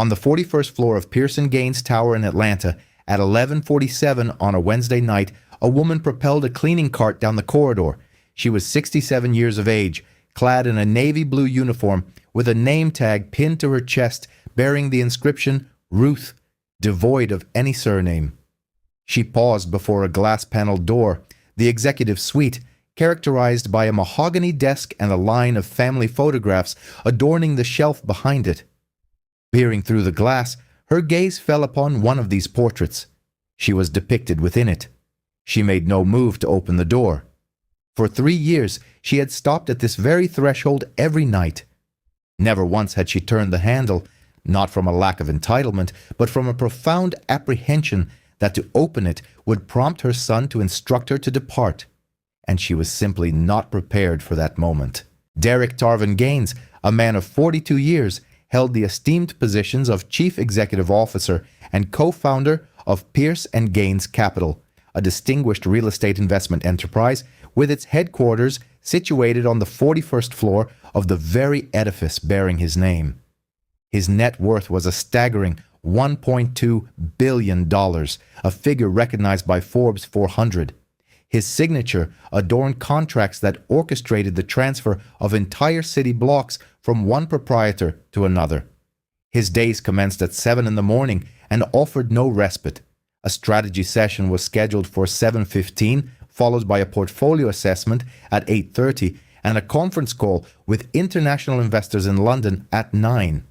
On the 41st floor of Pearson Gaines Tower in Atlanta, at 11:47 on a Wednesday night, a woman propelled a cleaning cart down the corridor. She was 67 years of age, clad in a navy blue uniform with a name tag pinned to her chest bearing the inscription, Ruth, devoid of any surname. She paused before a glass-paneled door, the executive suite, characterized by a mahogany desk and a line of family photographs adorning the shelf behind it. Peering through the glass, her gaze fell upon one of these portraits. She was depicted within it. She made no move to open the door. For 3 years, she had stopped at this very threshold every night. Never once had she turned the handle, not from a lack of entitlement, but from a profound apprehension that to open it would prompt her son to instruct her to depart. And she was simply not prepared for that moment. Derek Tarvin Gaines, a man of 42 years, held the esteemed positions of Chief Executive Officer and co-founder of Pierce & Gaines Capital, a distinguished real estate investment enterprise with its headquarters situated on the 41st floor of the very edifice bearing his name. His net worth was a staggering $1.2 billion, a figure recognized by Forbes 400. His signature adorned contracts that orchestrated the transfer of entire city blocks from one proprietor to another. His days commenced at 7 in the morning and offered no respite. A strategy session was scheduled for 7:15, followed by a portfolio assessment at 8:30 and a conference call with international investors in London at 9.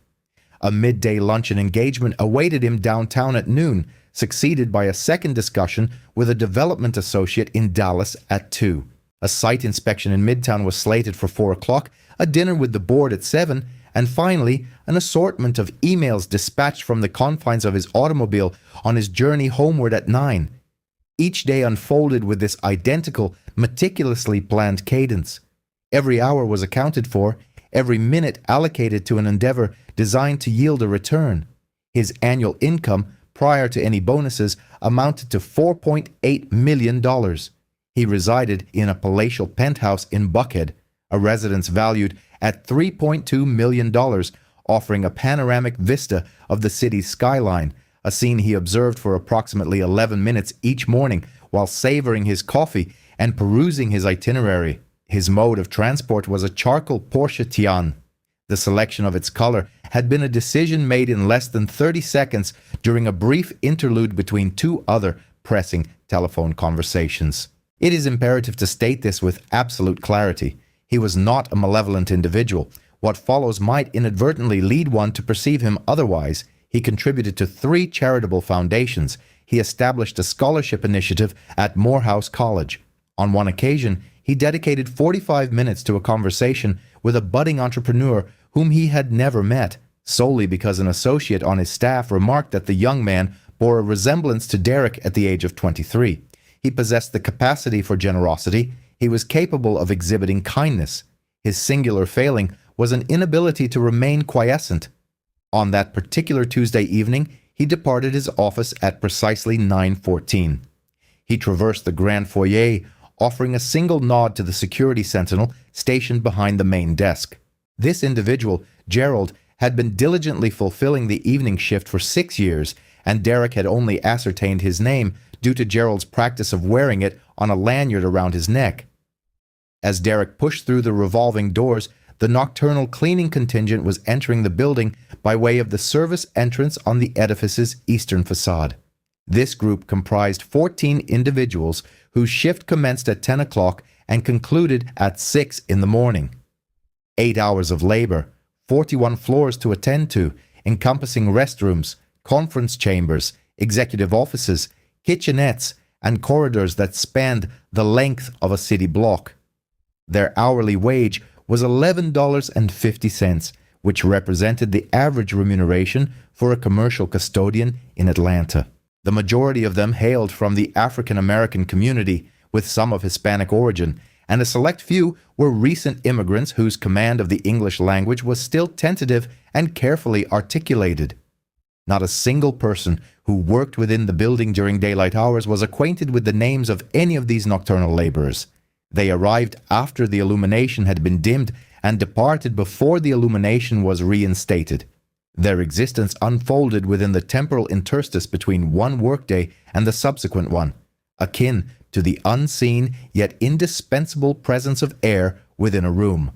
A midday luncheon engagement awaited him downtown at noon, succeeded by a second discussion with a development associate in Dallas at 2. A site inspection in Midtown was slated for 4 o'clock, a dinner with the board at 7, and finally, an assortment of emails dispatched from the confines of his automobile on his journey homeward at 9. Each day unfolded with this identical, meticulously planned cadence. Every hour was accounted for, every minute allocated to an endeavor designed to yield a return. His annual income, prior to any bonuses, amounted to $4.8 million. He resided in a palatial penthouse in Buckhead, a residence valued at $3.2 million, offering a panoramic vista of the city's skyline, a scene he observed for approximately 11 minutes each morning while savoring his coffee and perusing his itinerary. His mode of transport was a charcoal Porsche Taycan. The selection of its color had been a decision made in less than 30 seconds during a brief interlude between two other pressing telephone conversations. It is imperative to state this with absolute clarity. He was not a malevolent individual. What follows might inadvertently lead one to perceive him otherwise. He contributed to 3 charitable foundations. He established a scholarship initiative at Morehouse College. On one occasion, he dedicated 45 minutes to a conversation with a budding entrepreneur whom he had never met, solely because an associate on his staff remarked that the young man bore a resemblance to Derek at the age of 23. He possessed the capacity for generosity. He was capable of exhibiting kindness. His singular failing was an inability to remain quiescent. On that particular Tuesday evening, he departed his office at precisely 9:14. He traversed the grand foyer, offering a single nod to the security sentinel stationed behind the main desk. This individual, Gerald, had been diligently fulfilling the evening shift for 6 years, and Derek had only ascertained his name due to Gerald's practice of wearing it on a lanyard around his neck. As Derek pushed through the revolving doors, the nocturnal cleaning contingent was entering the building by way of the service entrance on the edifice's eastern facade. This group comprised 14 individuals whose shift commenced at 10 o'clock and concluded at 6 in the morning. 8 hours of labor, 41 floors to attend to, encompassing restrooms, conference chambers, executive offices, kitchenettes, and corridors that spanned the length of a city block. Their hourly wage was $11.50, which represented the average remuneration for a commercial custodian in Atlanta. The majority of them hailed from the African American community, with some of Hispanic origin, and a select few were recent immigrants whose command of the English language was still tentative and carefully articulated. Not a single person who worked within the building during daylight hours was acquainted with the names of any of these nocturnal laborers. They arrived after the illumination had been dimmed and departed before the illumination was reinstated. Their existence unfolded within the temporal interstice between one workday and the subsequent one, akin to the unseen yet indispensable presence of air within a room.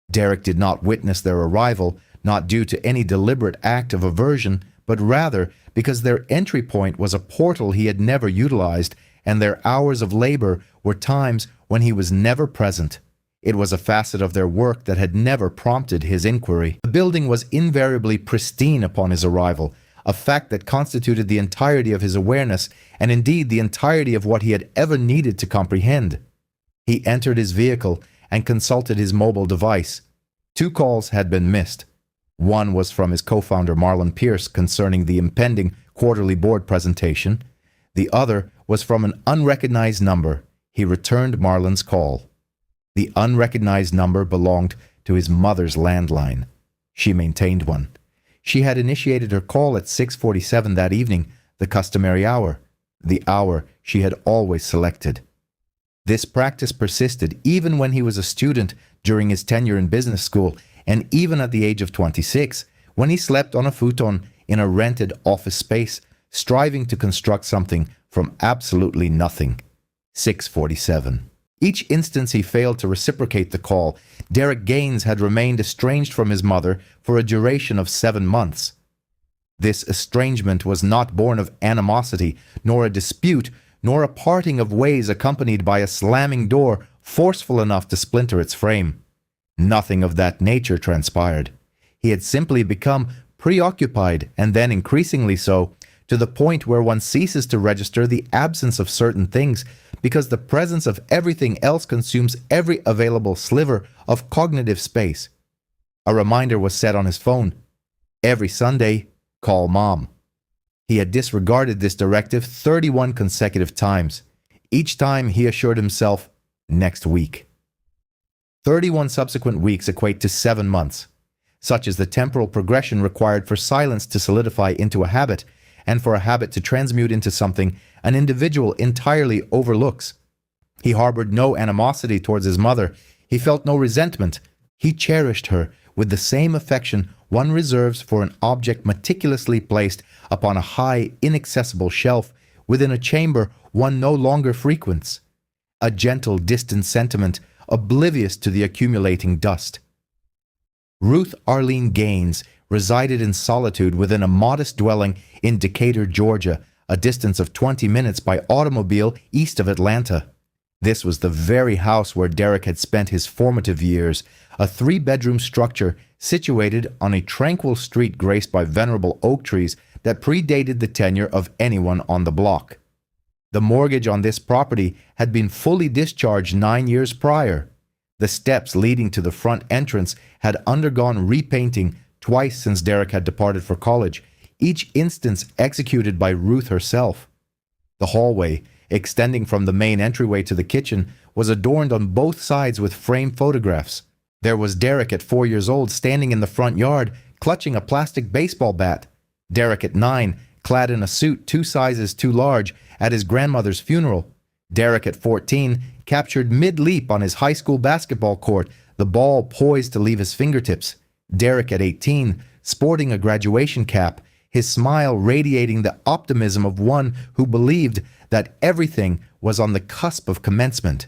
Derek did not witness their arrival, not due to any deliberate act of aversion, but rather because their entry point was a portal he had never utilized, and their hours of labor were times when he was never present. It was a facet of their work that had never prompted his inquiry. The building was invariably pristine upon his arrival, a fact that constituted the entirety of his awareness, and indeed the entirety of what he had ever needed to comprehend. He entered his vehicle and consulted his mobile device. 2 calls had been missed. One was from his co-founder Marlon Pierce concerning the impending quarterly board presentation. The other was from an unrecognized number. He returned Marlon's call. The unrecognized number belonged to his mother's landline. She maintained one. She had initiated her call at 6:47 that evening, the customary hour, the hour she had always selected. This practice persisted even when he was a student during his tenure in business school, and even at the age of 26, when he slept on a futon in a rented office space, striving to construct something from absolutely nothing. 6:47. Each instance he failed to reciprocate the call, Derek Gaines had remained estranged from his mother for a duration of 7 months. This estrangement was not born of animosity, nor a dispute, nor a parting of ways accompanied by a slamming door forceful enough to splinter its frame. Nothing of that nature transpired. He had simply become preoccupied, and then increasingly so, to the point where one ceases to register the absence of certain things because the presence of everything else consumes every available sliver of cognitive space. A reminder was set on his phone. Every Sunday, call Mom. He had disregarded this directive 31 consecutive times. Each time he assured himself, next week. 31 subsequent weeks equate to 7 months. Such is the temporal progression required for silence to solidify into a habit, and for a habit to transmute into something an individual entirely overlooks. He harbored no animosity towards his mother. He felt no resentment. He cherished her with the same affection one reserves for an object meticulously placed upon a high, inaccessible shelf within a chamber one no longer frequents. A gentle, distant sentiment, oblivious to the accumulating dust. Ruth Arlene Gaines resided in solitude within a modest dwelling in Decatur, Georgia, a distance of 20 minutes by automobile east of Atlanta. This was the very house where Derek had spent his formative years, a 3-bedroom structure situated on a tranquil street graced by venerable oak trees that predated the tenure of anyone on the block. The mortgage on this property had been fully discharged 9 years prior. The steps leading to the front entrance had undergone repainting twice since Derek had departed for college, each instance executed by Ruth herself. The hallway, extending from the main entryway to the kitchen, was adorned on both sides with framed photographs. There was Derek at 4 years old standing in the front yard, clutching a plastic baseball bat. Derek at 9, clad in a suit 2 sizes too large, at his grandmother's funeral. Derek at 14, captured mid-leap on his high school basketball court, the ball poised to leave his fingertips. Derek at 18, sporting a graduation cap, his smile radiating the optimism of one who believed that everything was on the cusp of commencement.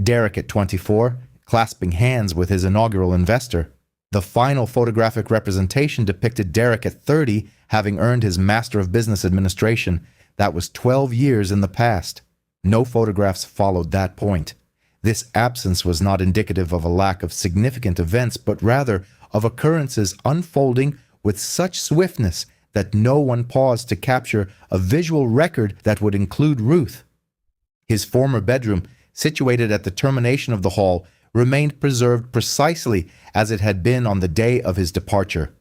Derek at 24, clasping hands with his inaugural investor. The final photographic representation depicted Derek at 30, having earned his Master of Business Administration. That was 12 years in the past. No photographs followed that point. This absence was not indicative of a lack of significant events, but rather of occurrences unfolding with such swiftness that no one paused to capture a visual record that would include Ruth. His former bedroom, situated at the termination of the hall, remained preserved precisely as it had been on the day of his departure.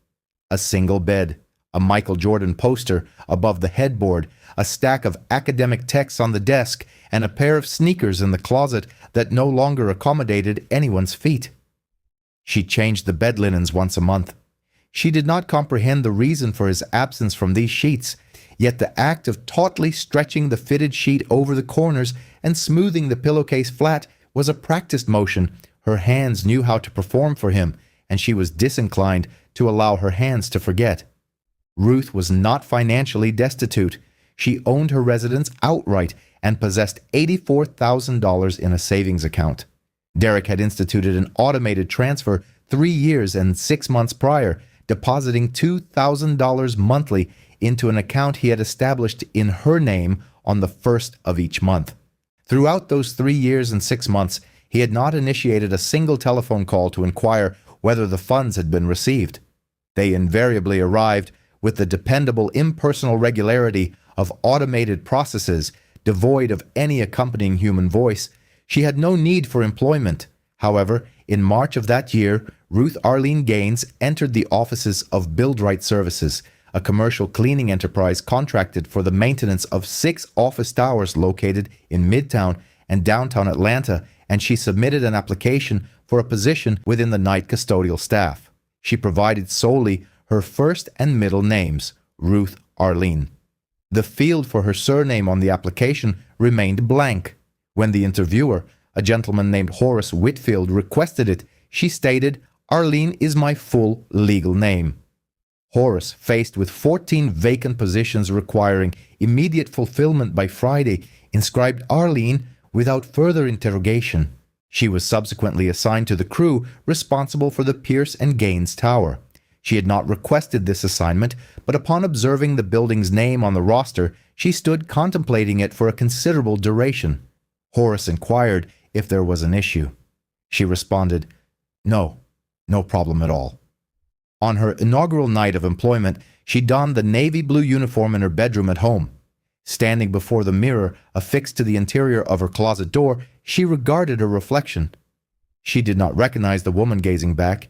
A single bed, a Michael Jordan poster above the headboard, a stack of academic texts on the desk, and a pair of sneakers in the closet that no longer accommodated anyone's feet. She changed the bed linens once a month. She did not comprehend the reason for his absence from these sheets, yet the act of tautly stretching the fitted sheet over the corners and smoothing the pillowcase flat was a practiced motion her hands knew how to perform for him, and she was disinclined to allow her hands to forget. Ruth was not financially destitute. She owned her residence outright and possessed $84,000 in a savings account. Derek had instituted an automated transfer 3 years and 6 months prior, depositing $2,000 monthly into an account he had established in her name on the first of each month. Throughout those 3 years and 6 months, he had not initiated a single telephone call to inquire whether the funds had been received. They invariably arrived with the dependable impersonal regularity of automated processes devoid of any accompanying human voice. She had no need for employment. However, in March of that year, Ruth Arlene Gaines entered the offices of Buildright Services, a commercial cleaning enterprise contracted for the maintenance of 6 office towers located in Midtown and downtown Atlanta, and she submitted an application for a position within the night custodial staff. She provided solely her first and middle names, Ruth Arlene. The field for her surname on the application remained blank. When the interviewer, a gentleman named Horace Whitfield, requested it, she stated, "Arlene is my full legal name." Horace, faced with 14 vacant positions requiring immediate fulfillment by Friday, inscribed Arlene without further interrogation. She was subsequently assigned to the crew responsible for the Pierce and Gaines Tower. She had not requested this assignment, but upon observing the building's name on the roster, she stood contemplating it for a considerable duration. Horace inquired if there was an issue. She responded, "No problem at all." On her inaugural night of employment, she donned the navy blue uniform in her bedroom at home. Standing before the mirror affixed to the interior of her closet door, she regarded her reflection. She did not recognize the woman gazing back.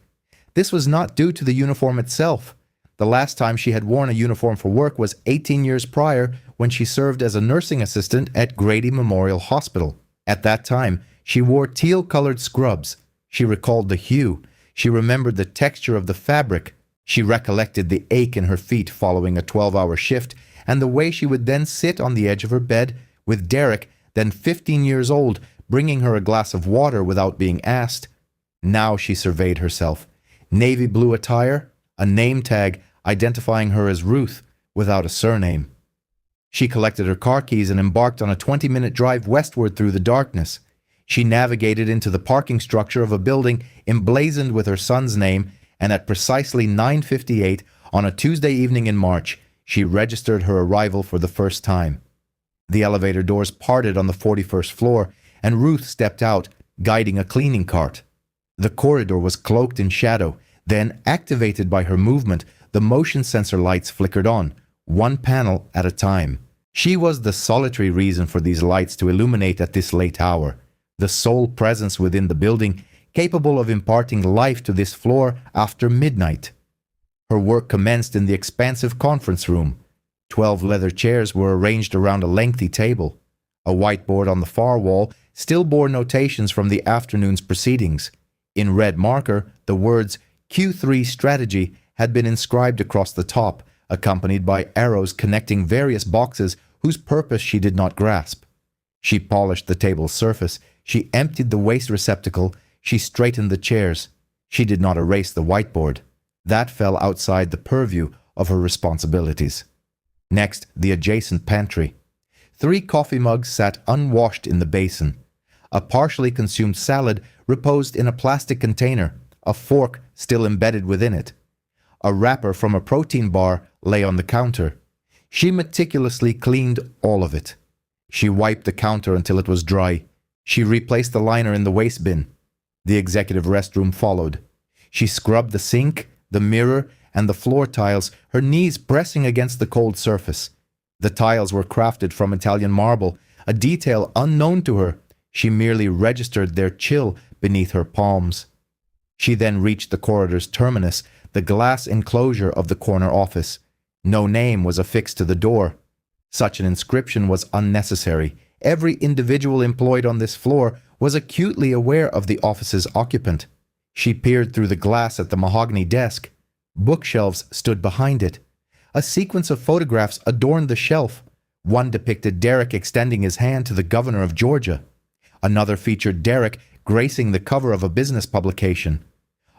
This was not due to the uniform itself. The last time she had worn a uniform for work was 18 years prior, when she served as a nursing assistant at Grady Memorial Hospital. At that time, she wore teal-colored scrubs. She recalled the hue. She remembered the texture of the fabric. She recollected the ache in her feet following a 12-hour shift, and the way she would then sit on the edge of her bed with Derek, then 15 years old, bringing her a glass of water without being asked. Now she surveyed herself. Navy blue attire, a name tag identifying her as Ruth, without a surname. She collected her car keys and embarked on a 20-minute drive westward through the darkness. She navigated into the parking structure of a building emblazoned with her son's name, and at precisely 9:58 on a Tuesday evening in March, she registered her arrival for the first time. The elevator doors parted on the 41st floor, and Ruth stepped out, guiding a cleaning cart. The corridor was cloaked in shadow. Then, activated by her movement, the motion sensor lights flickered on, one panel at a time. She was the solitary reason for these lights to illuminate at this late hour, the sole presence within the building capable of imparting life to this floor after midnight. Her work commenced in the expansive conference room. 12 leather chairs were arranged around a lengthy table. A whiteboard on the far wall still bore notations from the afternoon's proceedings. In red marker, the words Q3 Strategy had been inscribed across the top, accompanied by arrows connecting various boxes whose purpose she did not grasp. She polished the table's surface. She emptied the waste receptacle. She straightened the chairs. She did not erase the whiteboard. That fell outside the purview of her responsibilities. Next, the adjacent pantry. 3 coffee mugs sat unwashed in the basin. A partially consumed salad reposed in a plastic container, a fork still embedded within it. A wrapper from a protein bar lay on the counter. She meticulously cleaned all of it. She wiped the counter until it was dry. She replaced the liner in the waste bin. The executive restroom followed. She scrubbed the sink, the mirror, and the floor tiles, her knees pressing against the cold surface. The tiles were crafted from Italian marble, a detail unknown to her. She merely registered their chill beneath her palms. She then reached the corridor's terminus, the glass enclosure of the corner office. No name was affixed to the door. Such an inscription was unnecessary. Every individual employed on this floor was acutely aware of the office's occupant. She peered through the glass at the mahogany desk. Bookshelves stood behind it. A sequence of photographs adorned the shelf. One depicted Derek extending his hand to the governor of Georgia. Another featured Derek gracing the cover of a business publication.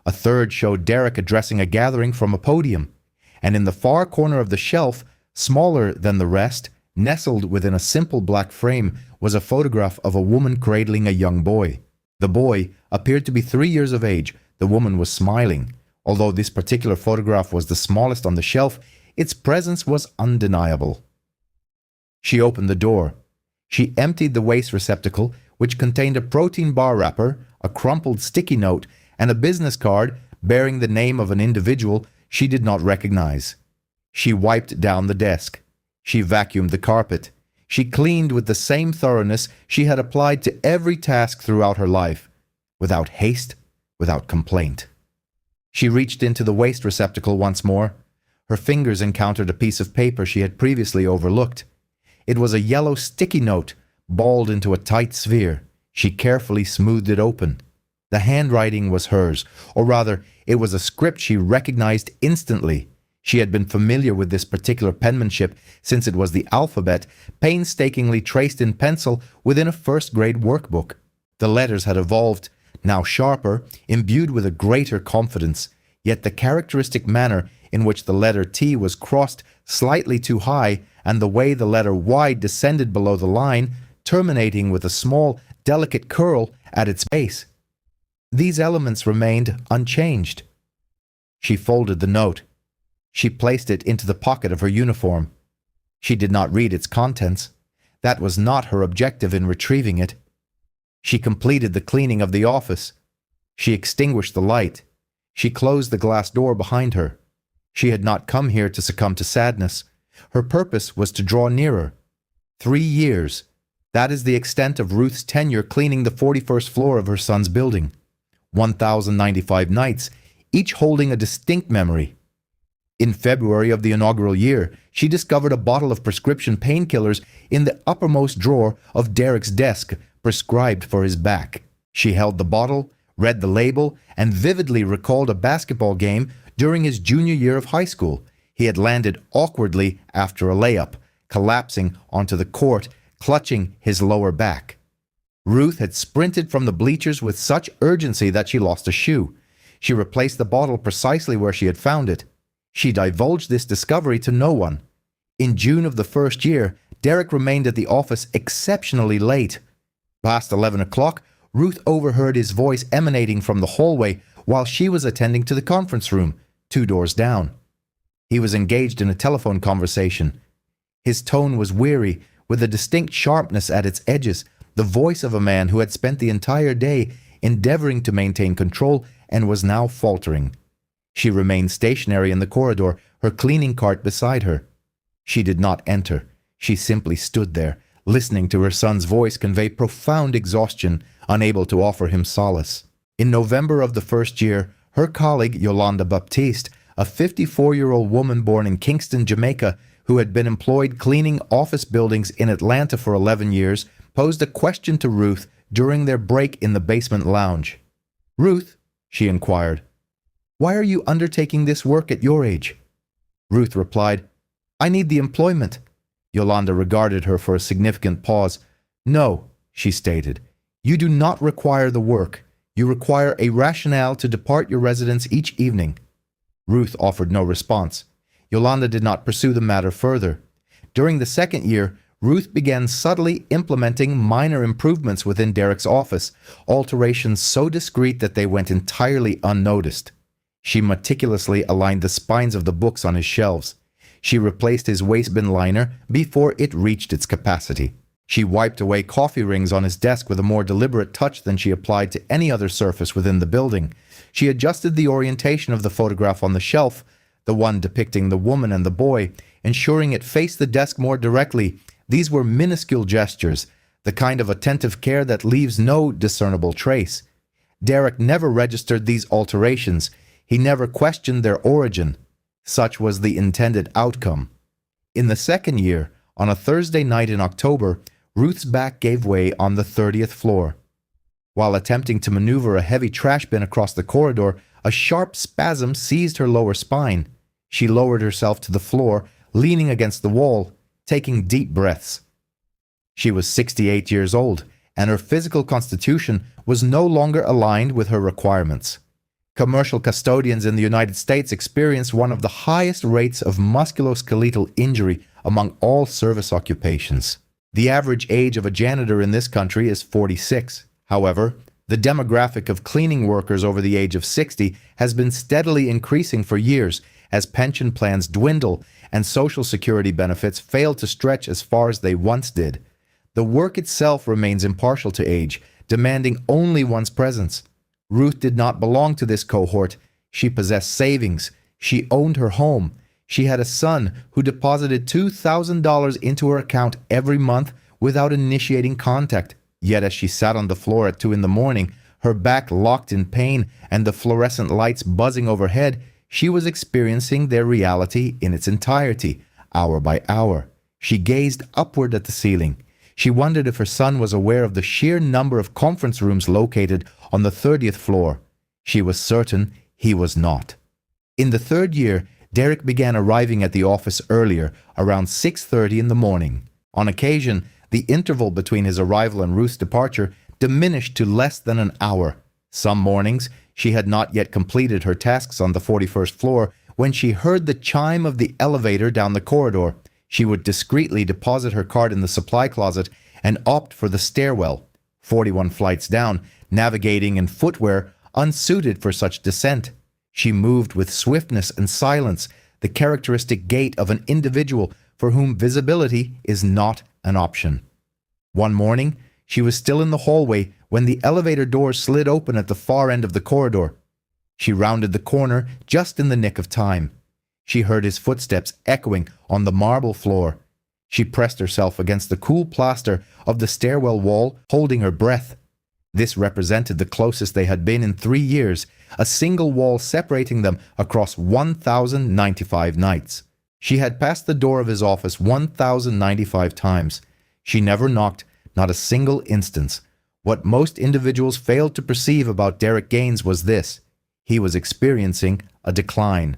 A third showed Derek addressing a gathering from a podium. And in the far corner of the shelf, smaller than the rest, nestled within a simple black frame, was a photograph of a woman cradling a young boy. The boy appeared to be 3 years of age. The woman was smiling. Although this particular photograph was the smallest on the shelf, its presence was undeniable. She opened the door. She emptied the waste receptacle, which contained a protein bar wrapper, a crumpled sticky note, and a business card bearing the name of an individual she did not recognize. She wiped down the desk. She vacuumed the carpet. She cleaned with the same thoroughness she had applied to every task throughout her life, without haste, without complaint. She reached into the waste receptacle once more. Her fingers encountered a piece of paper she had previously overlooked. It was a yellow sticky note, balled into a tight sphere. She carefully smoothed it open. The handwriting was hers, or rather, it was a script she recognized instantly. She had been familiar with this particular penmanship since it was the alphabet, painstakingly traced in pencil within a first-grade workbook. The letters had evolved, now sharper, imbued with a greater confidence, yet the characteristic manner in which the letter T was crossed slightly too high and the way the letter Y descended below the line, terminating with a small, delicate curl at its base. These elements remained unchanged. She folded the note. She placed it into the pocket of her uniform. She did not read its contents. That was not her objective in retrieving it. She completed the cleaning of the office. She extinguished the light. She closed the glass door behind her. She had not come here to succumb to sadness. Her purpose was to draw nearer. 3 years. That is the extent of Ruth's tenure cleaning the 41st floor of her son's building. 1,095 nights, each holding a distinct memory. In February of the inaugural year, she discovered a bottle of prescription painkillers in the uppermost drawer of Derek's desk, prescribed for his back. She held the bottle, read the label, and vividly recalled a basketball game during his junior year of high school. He had landed awkwardly after a layup, collapsing onto the court, clutching his lower back. Ruth had sprinted from the bleachers with such urgency that she lost a shoe. She replaced the bottle precisely where she had found it. She divulged this discovery to no one. In June of the first year, Derek remained at the office exceptionally late. Past 11 o'clock, Ruth overheard his voice emanating from the hallway while she was attending to the conference room, 2 doors down. He was engaged in a telephone conversation. His tone was weary, with a distinct sharpness at its edges, the voice of a man who had spent the entire day endeavoring to maintain control and was now faltering. She remained stationary in the corridor, her cleaning cart beside her. She did not enter. She simply stood there, listening to her son's voice convey profound exhaustion, unable to offer him solace. In November of the first year, her colleague Yolanda Baptiste, a 54-year-old woman born in Kingston, Jamaica, who had been employed cleaning office buildings in Atlanta for 11 years, posed a question to Ruth during their break in the basement lounge. "Ruth," she inquired, "why are you undertaking this work at your age?" Ruth replied, "I need the employment." Yolanda regarded her for a significant pause. "No," she stated, "you do not require the work. You require a rationale to depart your residence each evening." Ruth offered no response. Yolanda did not pursue the matter further. During the second year, Ruth began subtly implementing minor improvements within Derek's office, alterations so discreet that they went entirely unnoticed. She meticulously aligned the spines of the books on his shelves. She replaced his waste bin liner before it reached its capacity. She wiped away coffee rings on his desk with a more deliberate touch than she applied to any other surface within the building. She adjusted the orientation of the photograph on the shelf, the one depicting the woman and the boy, ensuring it faced the desk more directly. These were minuscule gestures, the kind of attentive care that leaves no discernible trace. Derek never registered these alterations. He never questioned their origin. Such was the intended outcome. In the second year, on a Thursday night in October, Ruth's back gave way on the 30th floor. While attempting to maneuver a heavy trash bin across the corridor, a sharp spasm seized her lower spine. She lowered herself to the floor, leaning against the wall, taking deep breaths. She was 68 years old, and her physical constitution was no longer aligned with her requirements. Commercial custodians in the United States experience one of the highest rates of musculoskeletal injury among all service occupations. The average age of a janitor in this country is 46. However, the demographic of cleaning workers over the age of 60 has been steadily increasing for years as pension plans dwindle and Social Security benefits fail to stretch as far as they once did. The work itself remains impartial to age, demanding only one's presence. Ruth did not belong to this cohort. She possessed savings. She owned her home. She had a son who deposited $2,000 into her account every month without initiating contact. Yet as she sat on the floor at 2 in the morning, her back locked in pain and the fluorescent lights buzzing overhead, she was experiencing their reality in its entirety, hour by hour. She gazed upward at the ceiling. She wondered if her son was aware of the sheer number of conference rooms located on the 30th floor. She was certain he was not. In the third year, Derek began arriving at the office earlier, around 6:30 in the morning. On occasion, the interval between his arrival and Ruth's departure diminished to less than an hour. Some mornings, she had not yet completed her tasks on the 41st floor when she heard the chime of the elevator down the corridor. She would discreetly deposit her card in the supply closet and opt for the stairwell, 41 flights down, navigating in footwear unsuited for such descent. She moved with swiftness and silence, the characteristic gait of an individual for whom visibility is not an option. One morning, she was still in the hallway when the elevator door slid open at the far end of the corridor. She rounded the corner just in the nick of time. She heard his footsteps echoing on the marble floor. She pressed herself against the cool plaster of the stairwell wall, holding her breath. This represented the closest they had been in 3 years, a single wall separating them across 1,095 nights. She had passed the door of his office 1,095 times. She never knocked, not a single instance. What most individuals failed to perceive about Derek Gaines was this: he was experiencing a decline.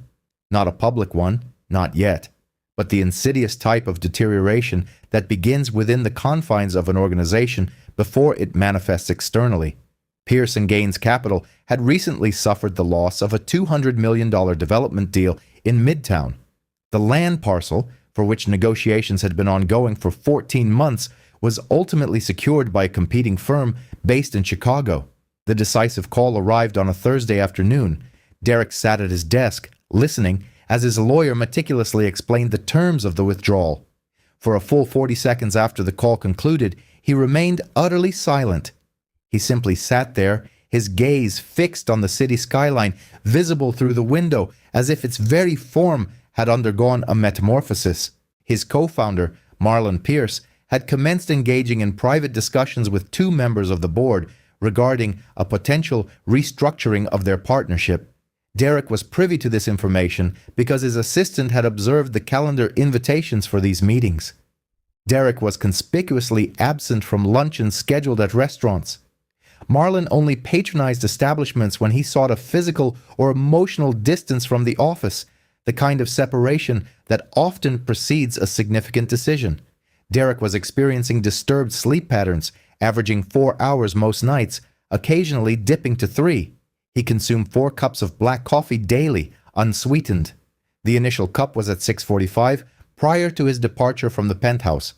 Not a public one, not yet, but the insidious type of deterioration that begins within the confines of an organization before it manifests externally. Pearson Gaines Capital had recently suffered the loss of a $200 million development deal in Midtown. The land parcel, for which negotiations had been ongoing for 14 months, was ultimately secured by a competing firm based in Chicago. The decisive call arrived on a Thursday afternoon. Derek sat at his desk, listening, as his lawyer meticulously explained the terms of the withdrawal. For a full 40 seconds after the call concluded, he remained utterly silent. He simply sat there, his gaze fixed on the city skyline, visible through the window, as if its very form had undergone a metamorphosis. His co-founder, Marlon Pierce, had commenced engaging in private discussions with 2 members of the board regarding a potential restructuring of their partnership. Derek was privy to this information because his assistant had observed the calendar invitations for these meetings. Derek was conspicuously absent from luncheons scheduled at restaurants. Marlon only patronized establishments when he sought a physical or emotional distance from the office, the kind of separation that often precedes a significant decision. Derek was experiencing disturbed sleep patterns, averaging 4 hours most nights, occasionally dipping to 3. He consumed 4 cups of black coffee daily, unsweetened. The initial cup was at 6:45, prior to his departure from the penthouse.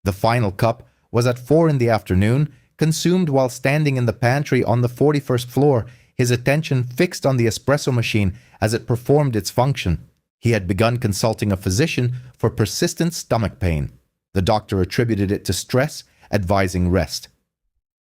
The final cup was at 4 in the afternoon, consumed while standing in the pantry on the 41st floor, his attention fixed on the espresso machine as it performed its function. He had begun consulting a physician for persistent stomach pain. The doctor attributed it to stress, advising rest.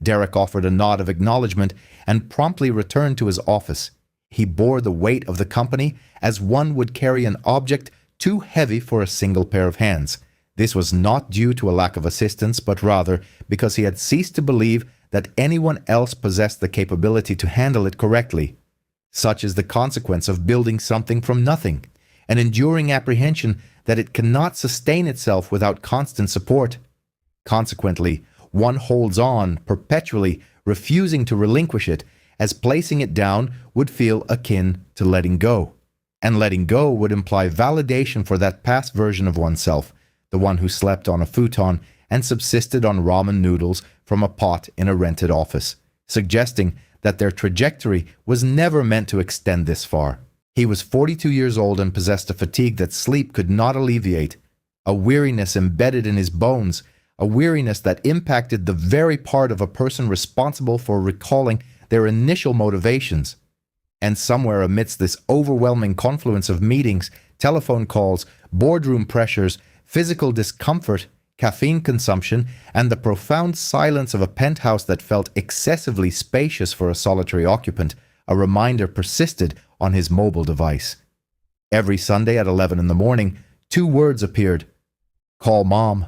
Derek offered a nod of acknowledgement and promptly returned to his office. He bore the weight of the company as one would carry an object too heavy for a single pair of hands. This was not due to a lack of assistance, but rather because he had ceased to believe that anyone else possessed the capability to handle it correctly. Such is the consequence of building something from nothing, an enduring apprehension that it cannot sustain itself without constant support. Consequently, one holds on perpetually, refusing to relinquish it, as placing it down would feel akin to letting go. And letting go would imply validation for that past version of oneself, the one who slept on a futon and subsisted on ramen noodles from a pot in a rented office, suggesting that their trajectory was never meant to extend this far. He was 42 years old and possessed a fatigue that sleep could not alleviate, a weariness embedded in his bones, a weariness that impacted the very part of a person responsible for recalling their initial motivations. And somewhere amidst this overwhelming confluence of meetings, telephone calls, boardroom pressures, physical discomfort, caffeine consumption, and the profound silence of a penthouse that felt excessively spacious for a solitary occupant, a reminder persisted on his mobile device. Every Sunday at 11 in the morning, 2 words appeared: "Call Mom."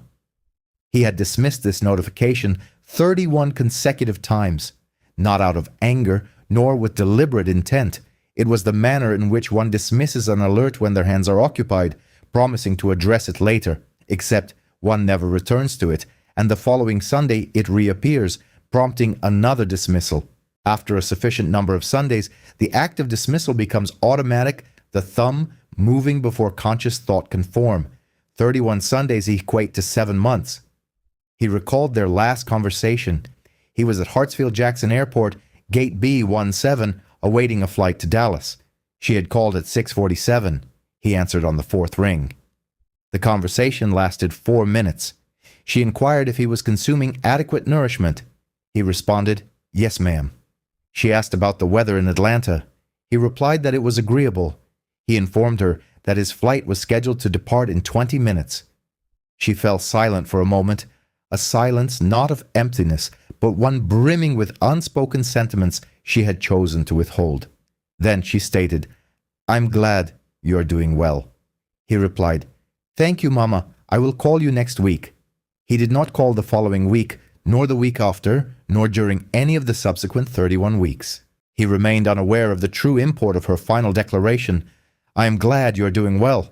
He had dismissed this notification 31 consecutive times, not out of anger, nor with deliberate intent. It was the manner in which one dismisses an alert when their hands are occupied, promising to address it later, except one never returns to it, and the following Sunday it reappears, prompting another dismissal. After a sufficient number of Sundays, the act of dismissal becomes automatic, the thumb moving before conscious thought can form. 31 Sundays equate to 7 months. He recalled their last conversation. He was at Hartsfield-Jackson Airport, Gate B-17, awaiting a flight to Dallas. She had called at 6:47. He answered on the 4th ring. The conversation lasted 4 minutes. She inquired if he was consuming adequate nourishment. He responded, "Yes, ma'am." She asked about the weather in Atlanta. He replied that it was agreeable. He informed her that his flight was scheduled to depart in 20 minutes. She fell silent for a moment, a silence not of emptiness, but one brimming with unspoken sentiments she had chosen to withhold. Then she stated, "I'm glad you are doing well." He replied, "Thank you, Mama. I will call you next week." He did not call the following week, nor the week after, nor during any of the subsequent 31 weeks. He remained unaware of the true import of her final declaration, "I am glad you are doing well."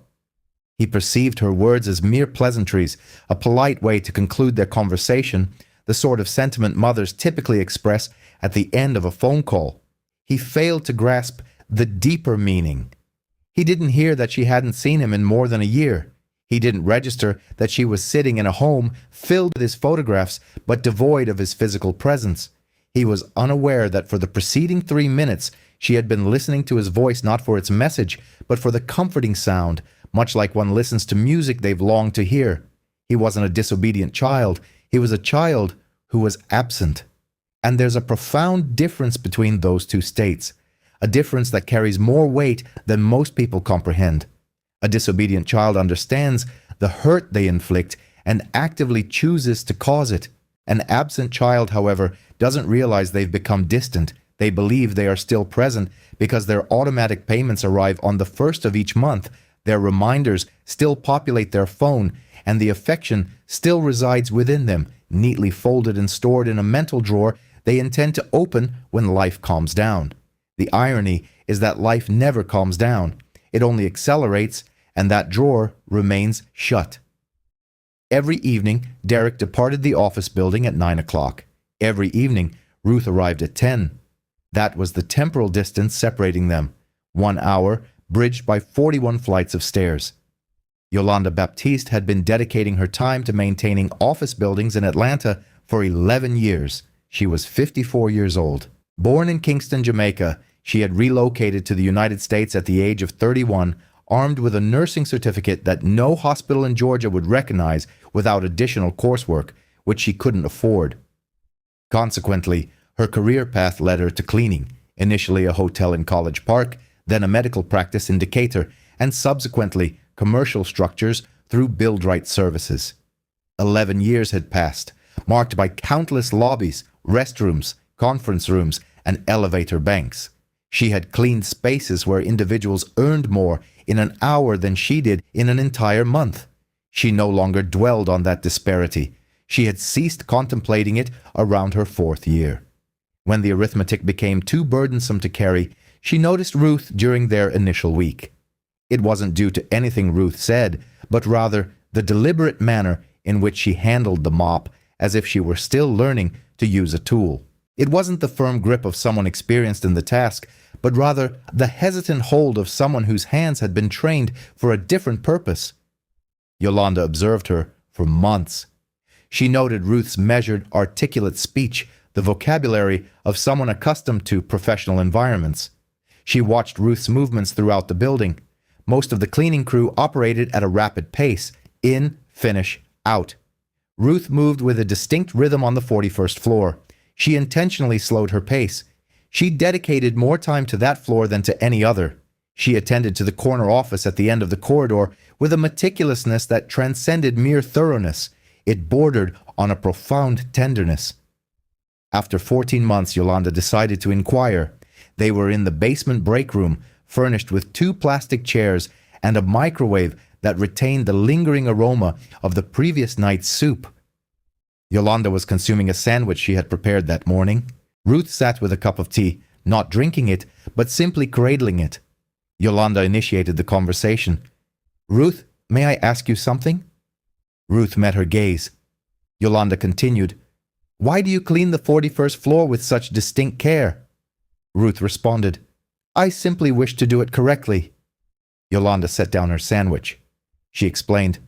He perceived her words as mere pleasantries, a polite way to conclude their conversation, the sort of sentiment mothers typically express at the end of a phone call. He failed to grasp the deeper meaning. He didn't hear that she hadn't seen him in more than a year. He didn't register that she was sitting in a home filled with his photographs but devoid of his physical presence. He was unaware that for the preceding 3 minutes she had been listening to his voice not for its message, but for the comforting sound, much like one listens to music they've longed to hear. He wasn't a disobedient child. He was a child who was absent. And there's a profound difference between those two states, a difference that carries more weight than most people comprehend. A disobedient child understands the hurt they inflict and actively chooses to cause it. An absent child, however, doesn't realize they've become distant. They believe they are still present because their automatic payments arrive on the 1st of each month, their reminders still populate their phone, and the affection still resides within them, neatly folded and stored in a mental drawer they intend to open when life calms down. The irony is that life never calms down. It only accelerates, and that drawer remains shut. Every evening, Derek departed the office building at 9 o'clock. Every evening, Ruth arrived at 10. That was the temporal distance separating them. 1 hour, bridged by 41 flights of stairs. Yolanda Baptiste had been dedicating her time to maintaining office buildings in Atlanta for 11 years. She was 54 years old. Born in Kingston, Jamaica, she had relocated to the United States at the age of 31, armed with a nursing certificate that no hospital in Georgia would recognize without additional coursework, which she couldn't afford. Consequently, her career path led her to cleaning, initially a hotel in College Park, then a medical practice in Decatur, and subsequently commercial structures through Buildrite Services. 11 years had passed, marked by countless lobbies, restrooms, conference rooms, and elevator banks. She had cleaned spaces where individuals earned more in an hour than she did in an entire month. She no longer dwelled on that disparity. She had ceased contemplating it around her 4th year. When the arithmetic became too burdensome to carry, she noticed Ruth during their initial week. It wasn't due to anything Ruth said, but rather the deliberate manner in which she handled the mop, as if she were still learning to use a tool. It wasn't the firm grip of someone experienced in the task, but rather the hesitant hold of someone whose hands had been trained for a different purpose. Yolanda observed her for months. She noted Ruth's measured, articulate speech, the vocabulary of someone accustomed to professional environments. She watched Ruth's movements throughout the building. Most of the cleaning crew operated at a rapid pace: in, finish, out. Ruth moved with a distinct rhythm on the 41st floor. She intentionally slowed her pace. She dedicated more time to that floor than to any other. She attended to the corner office at the end of the corridor with a meticulousness that transcended mere thoroughness. It bordered on a profound tenderness. After 14 months, Yolanda decided to inquire. They were in the basement break room, furnished with 2 plastic chairs and a microwave that retained the lingering aroma of the previous night's soup. Yolanda was consuming a sandwich she had prepared that morning. Ruth sat with a cup of tea, not drinking it, but simply cradling it. Yolanda initiated the conversation. "Ruth, may I ask you something?" Ruth met her gaze. Yolanda continued, "Why do you clean the 41st floor with such distinct care?" Ruth responded, "I simply wish to do it correctly." Yolanda set down her sandwich. She explained,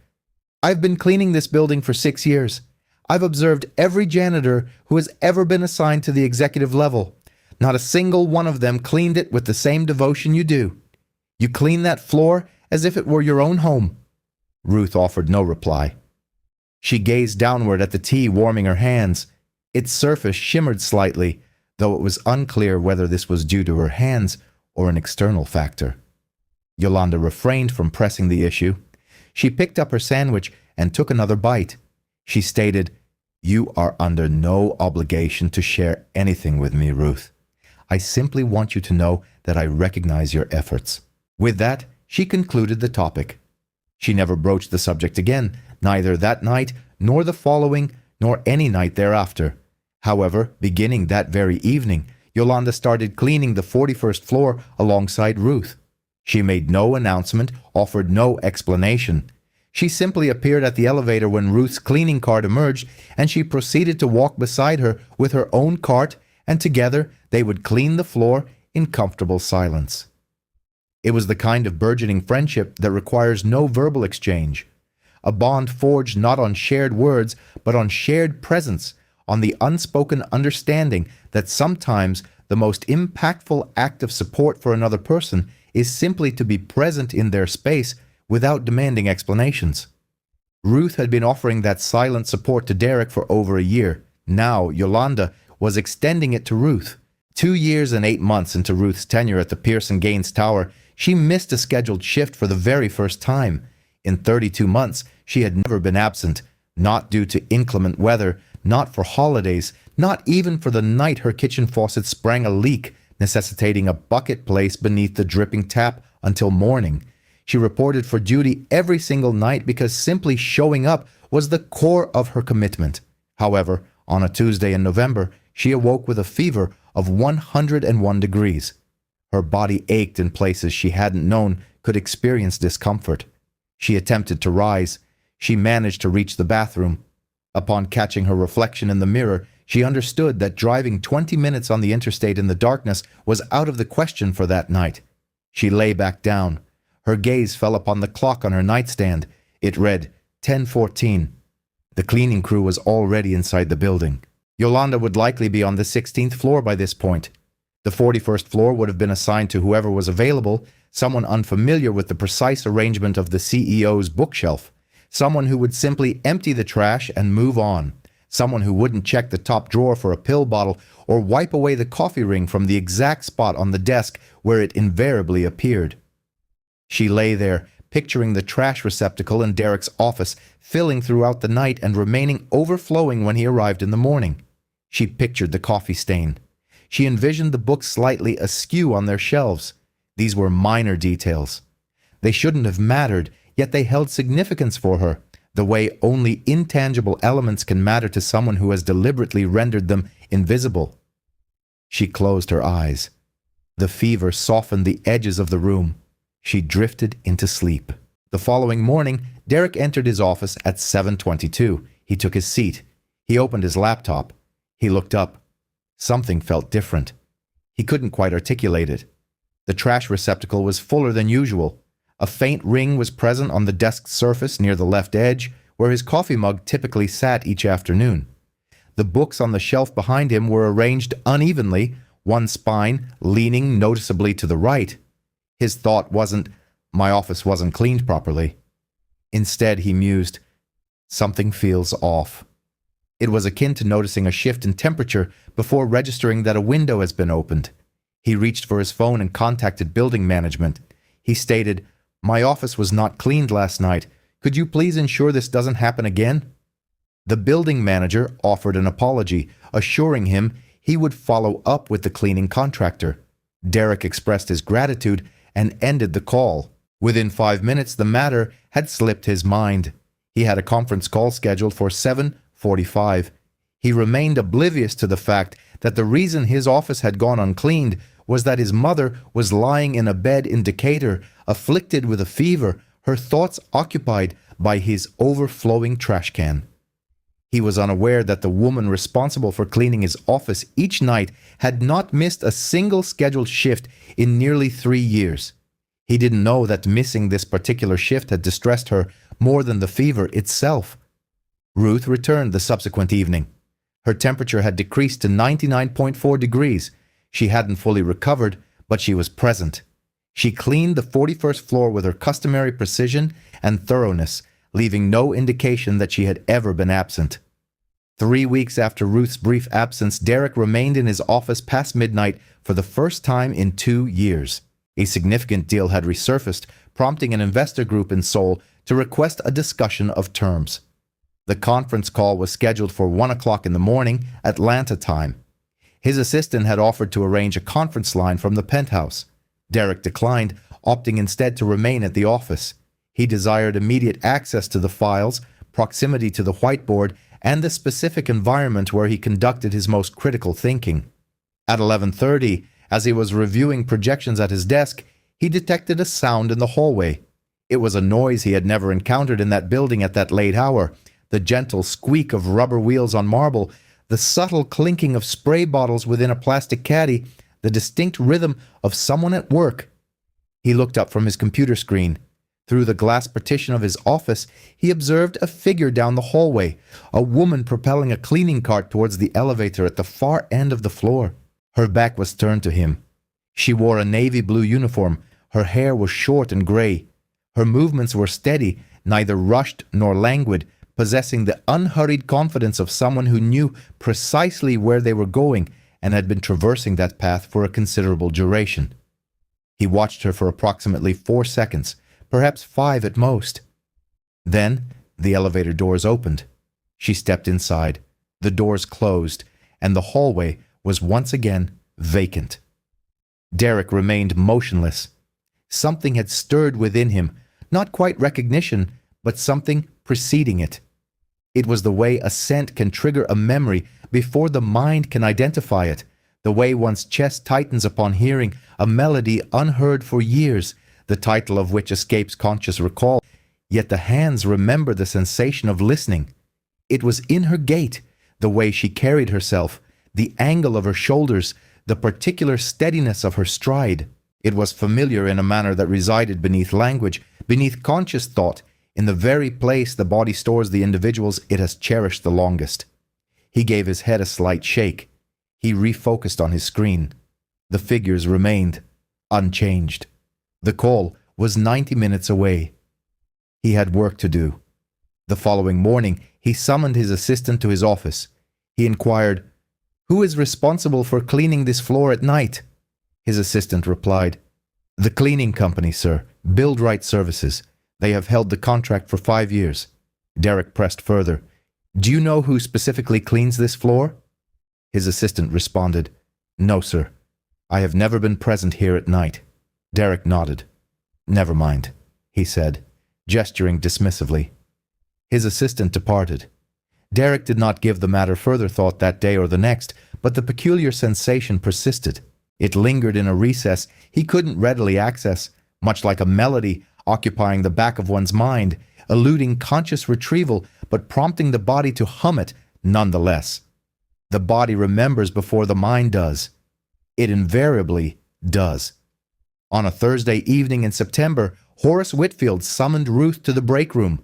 "I've been cleaning this building for 6 years. I've observed every janitor who has ever been assigned to the executive level. Not a single one of them cleaned it with the same devotion you do. You clean that floor as if it were your own home." Ruth offered no reply. She gazed downward at the tea warming her hands. Its surface shimmered slightly, though it was unclear whether this was due to her hands or an external factor. Yolanda refrained from pressing the issue. She picked up her sandwich and took another bite. She stated, "You are under no obligation to share anything with me, Ruth. I simply want you to know that I recognize your efforts." With that, she concluded the topic. She never broached the subject again, neither that night, nor the following, nor any night thereafter. However, beginning that very evening, Yolanda started cleaning the 41st floor alongside Ruth. She made no announcement, offered no explanation. She simply appeared at the elevator when Ruth's cleaning cart emerged, and she proceeded to walk beside her with her own cart, and together they would clean the floor in comfortable silence. It was the kind of burgeoning friendship that requires no verbal exchange. A bond forged not on shared words, but on shared presence, on the unspoken understanding that sometimes the most impactful act of support for another person is simply to be present in their space without demanding explanations. Ruth had been offering that silent support to Derek for over a year. Now, Yolanda was extending it to Ruth. 2 years and 8 months into Ruth's tenure at the Pearson Gaines Tower, she missed a scheduled shift for the very first time. In 32 months, she had never been absent, not due to inclement weather, not for holidays, not even for the night her kitchen faucet sprang a leak, necessitating a bucket placed beneath the dripping tap until morning. She reported for duty every single night because simply showing up was the core of her commitment. However, on a Tuesday in November, she awoke with a fever of 101 degrees. Her body ached in places she hadn't known could experience discomfort. She attempted to rise. She managed to reach the bathroom. Upon catching her reflection in the mirror, she understood that driving 20 minutes on the interstate in the darkness was out of the question for that night. She lay back down. Her gaze fell upon the clock on her nightstand. It read 10:14. The cleaning crew was already inside the building. Yolanda would likely be on the 16th floor by this point. The 41st floor would have been assigned to whoever was available, someone unfamiliar with the precise arrangement of the CEO's bookshelf, someone who would simply empty the trash and move on, someone who wouldn't check the top drawer for a pill bottle or wipe away the coffee ring from the exact spot on the desk where it invariably appeared. She lay there, picturing the trash receptacle in Derek's office, filling throughout the night and remaining overflowing when he arrived in the morning. She pictured the coffee stain. She envisioned the books slightly askew on their shelves. These were minor details. They shouldn't have mattered, yet they held significance for her, the way only intangible elements can matter to someone who has deliberately rendered them invisible. She closed her eyes. The fever softened the edges of the room. She drifted into sleep. The following morning, Derek entered his office at 7:22. He took his seat. He opened his laptop. He looked up. Something felt different. He couldn't quite articulate it. The trash receptacle was fuller than usual. A faint ring was present on the desk surface near the left edge, where his coffee mug typically sat each afternoon. The books on the shelf behind him were arranged unevenly, one spine leaning noticeably to the right. His thought wasn't, "My office wasn't cleaned properly." Instead, he mused, "Something feels off." It was akin to noticing a shift in temperature before registering that a window has been opened. He reached for his phone and contacted building management. He stated, "My office was not cleaned last night. Could you please ensure this doesn't happen again?" The building manager offered an apology, assuring him he would follow up with the cleaning contractor. Derek expressed his gratitude and ended the call. Within 5 minutes, the matter had slipped his mind. He had a conference call scheduled for 7:45. He remained oblivious to the fact that the reason his office had gone uncleaned was that his mother was lying in a bed in Decatur, afflicted with a fever, her thoughts occupied by his overflowing trash can. He was unaware that the woman responsible for cleaning his office each night had not missed a single scheduled shift in nearly 3 years. He didn't know that missing this particular shift had distressed her more than the fever itself. Ruth returned the subsequent evening. Her temperature had decreased to 99.4 degrees. She hadn't fully recovered, but she was present. She cleaned the 41st floor with her customary precision and thoroughness, leaving no indication that she had ever been absent. 3 weeks after Ruth's brief absence, Derek remained in his office past midnight for the first time in 2 years. A significant deal had resurfaced, prompting an investor group in Seoul to request a discussion of terms. The conference call was scheduled for 1 o'clock in the morning, Atlanta time. His assistant had offered to arrange a conference line from the penthouse. Derek declined, opting instead to remain at the office. He desired immediate access to the files, proximity to the whiteboard, and the specific environment where he conducted his most critical thinking. At 11:30, as he was reviewing projections at his desk, he detected a sound in the hallway. It was a noise he had never encountered in that building at that late hour. The gentle squeak of rubber wheels on marble, the subtle clinking of spray bottles within a plastic caddy, the distinct rhythm of someone at work. He looked up from his computer screen. Through the glass partition of his office, he observed a figure down the hallway, a woman propelling a cleaning cart towards the elevator at the far end of the floor. Her back was turned to him. She wore a navy blue uniform. Her hair was short and gray. Her movements were steady, neither rushed nor languid, possessing the unhurried confidence of someone who knew precisely where they were going and had been traversing that path for a considerable duration. He watched her for approximately 4 seconds, perhaps 5 at most. Then the elevator doors opened. She stepped inside. The doors closed, and the hallway was once again vacant. Derek remained motionless. Something had stirred within him, not quite recognition, but something preceding it. It was the way a scent can trigger a memory before the mind can identify it, the way one's chest tightens upon hearing a melody unheard for years, the title of which escapes conscious recall, yet the hands remember the sensation of listening. It was in her gait, the way she carried herself, the angle of her shoulders, the particular steadiness of her stride. It was familiar in a manner that resided beneath language, beneath conscious thought, in the very place the body stores the individuals it has cherished the longest. He gave his head a slight shake. He refocused on his screen. The figures remained unchanged. The call was 90 minutes away. He had work to do. The following morning, he summoned his assistant to his office. He inquired, "Who is responsible for cleaning this floor at night?" His assistant replied, "The cleaning company, sir, Build-Right Services. They have held the contract for 5 years. Derek pressed further. "Do you know who specifically cleans this floor?" His assistant responded, "No, sir. I have never been present here at night." Derek nodded. "Never mind," he said, gesturing dismissively. His assistant departed. Derek did not give the matter further thought that day or the next, but the peculiar sensation persisted. It lingered in a recess he couldn't readily access, much like a melody occupying the back of one's mind, eluding conscious retrieval, but prompting the body to hum it nonetheless. The body remembers before the mind does. It invariably does. On a Thursday evening in September, Horace Whitfield summoned Ruth to the break room.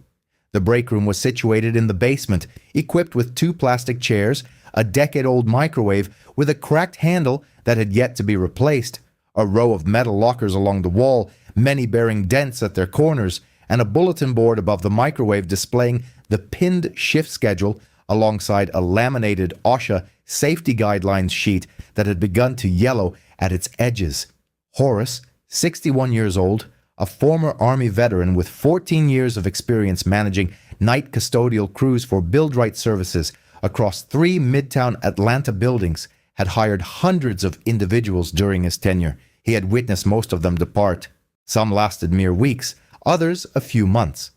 The break room was situated in the basement, equipped with 2 plastic chairs, a decade-old microwave with a cracked handle that had yet to be replaced, a row of metal lockers along the wall, many bearing dents at their corners, and a bulletin board above the microwave displaying the pinned shift schedule alongside a laminated OSHA safety guidelines sheet that had begun to yellow at its edges. Horace, 61 years old, a former Army veteran with 14 years of experience managing night custodial crews for Build-Right services across 3 Midtown Atlanta buildings, had hired hundreds of individuals during his tenure. He had witnessed most of them depart. Some lasted mere weeks, others a few months.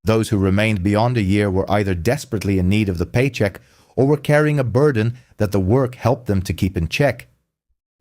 Those who remained beyond a year were either desperately in need of the paycheck or were carrying a burden that the work helped them to keep in check.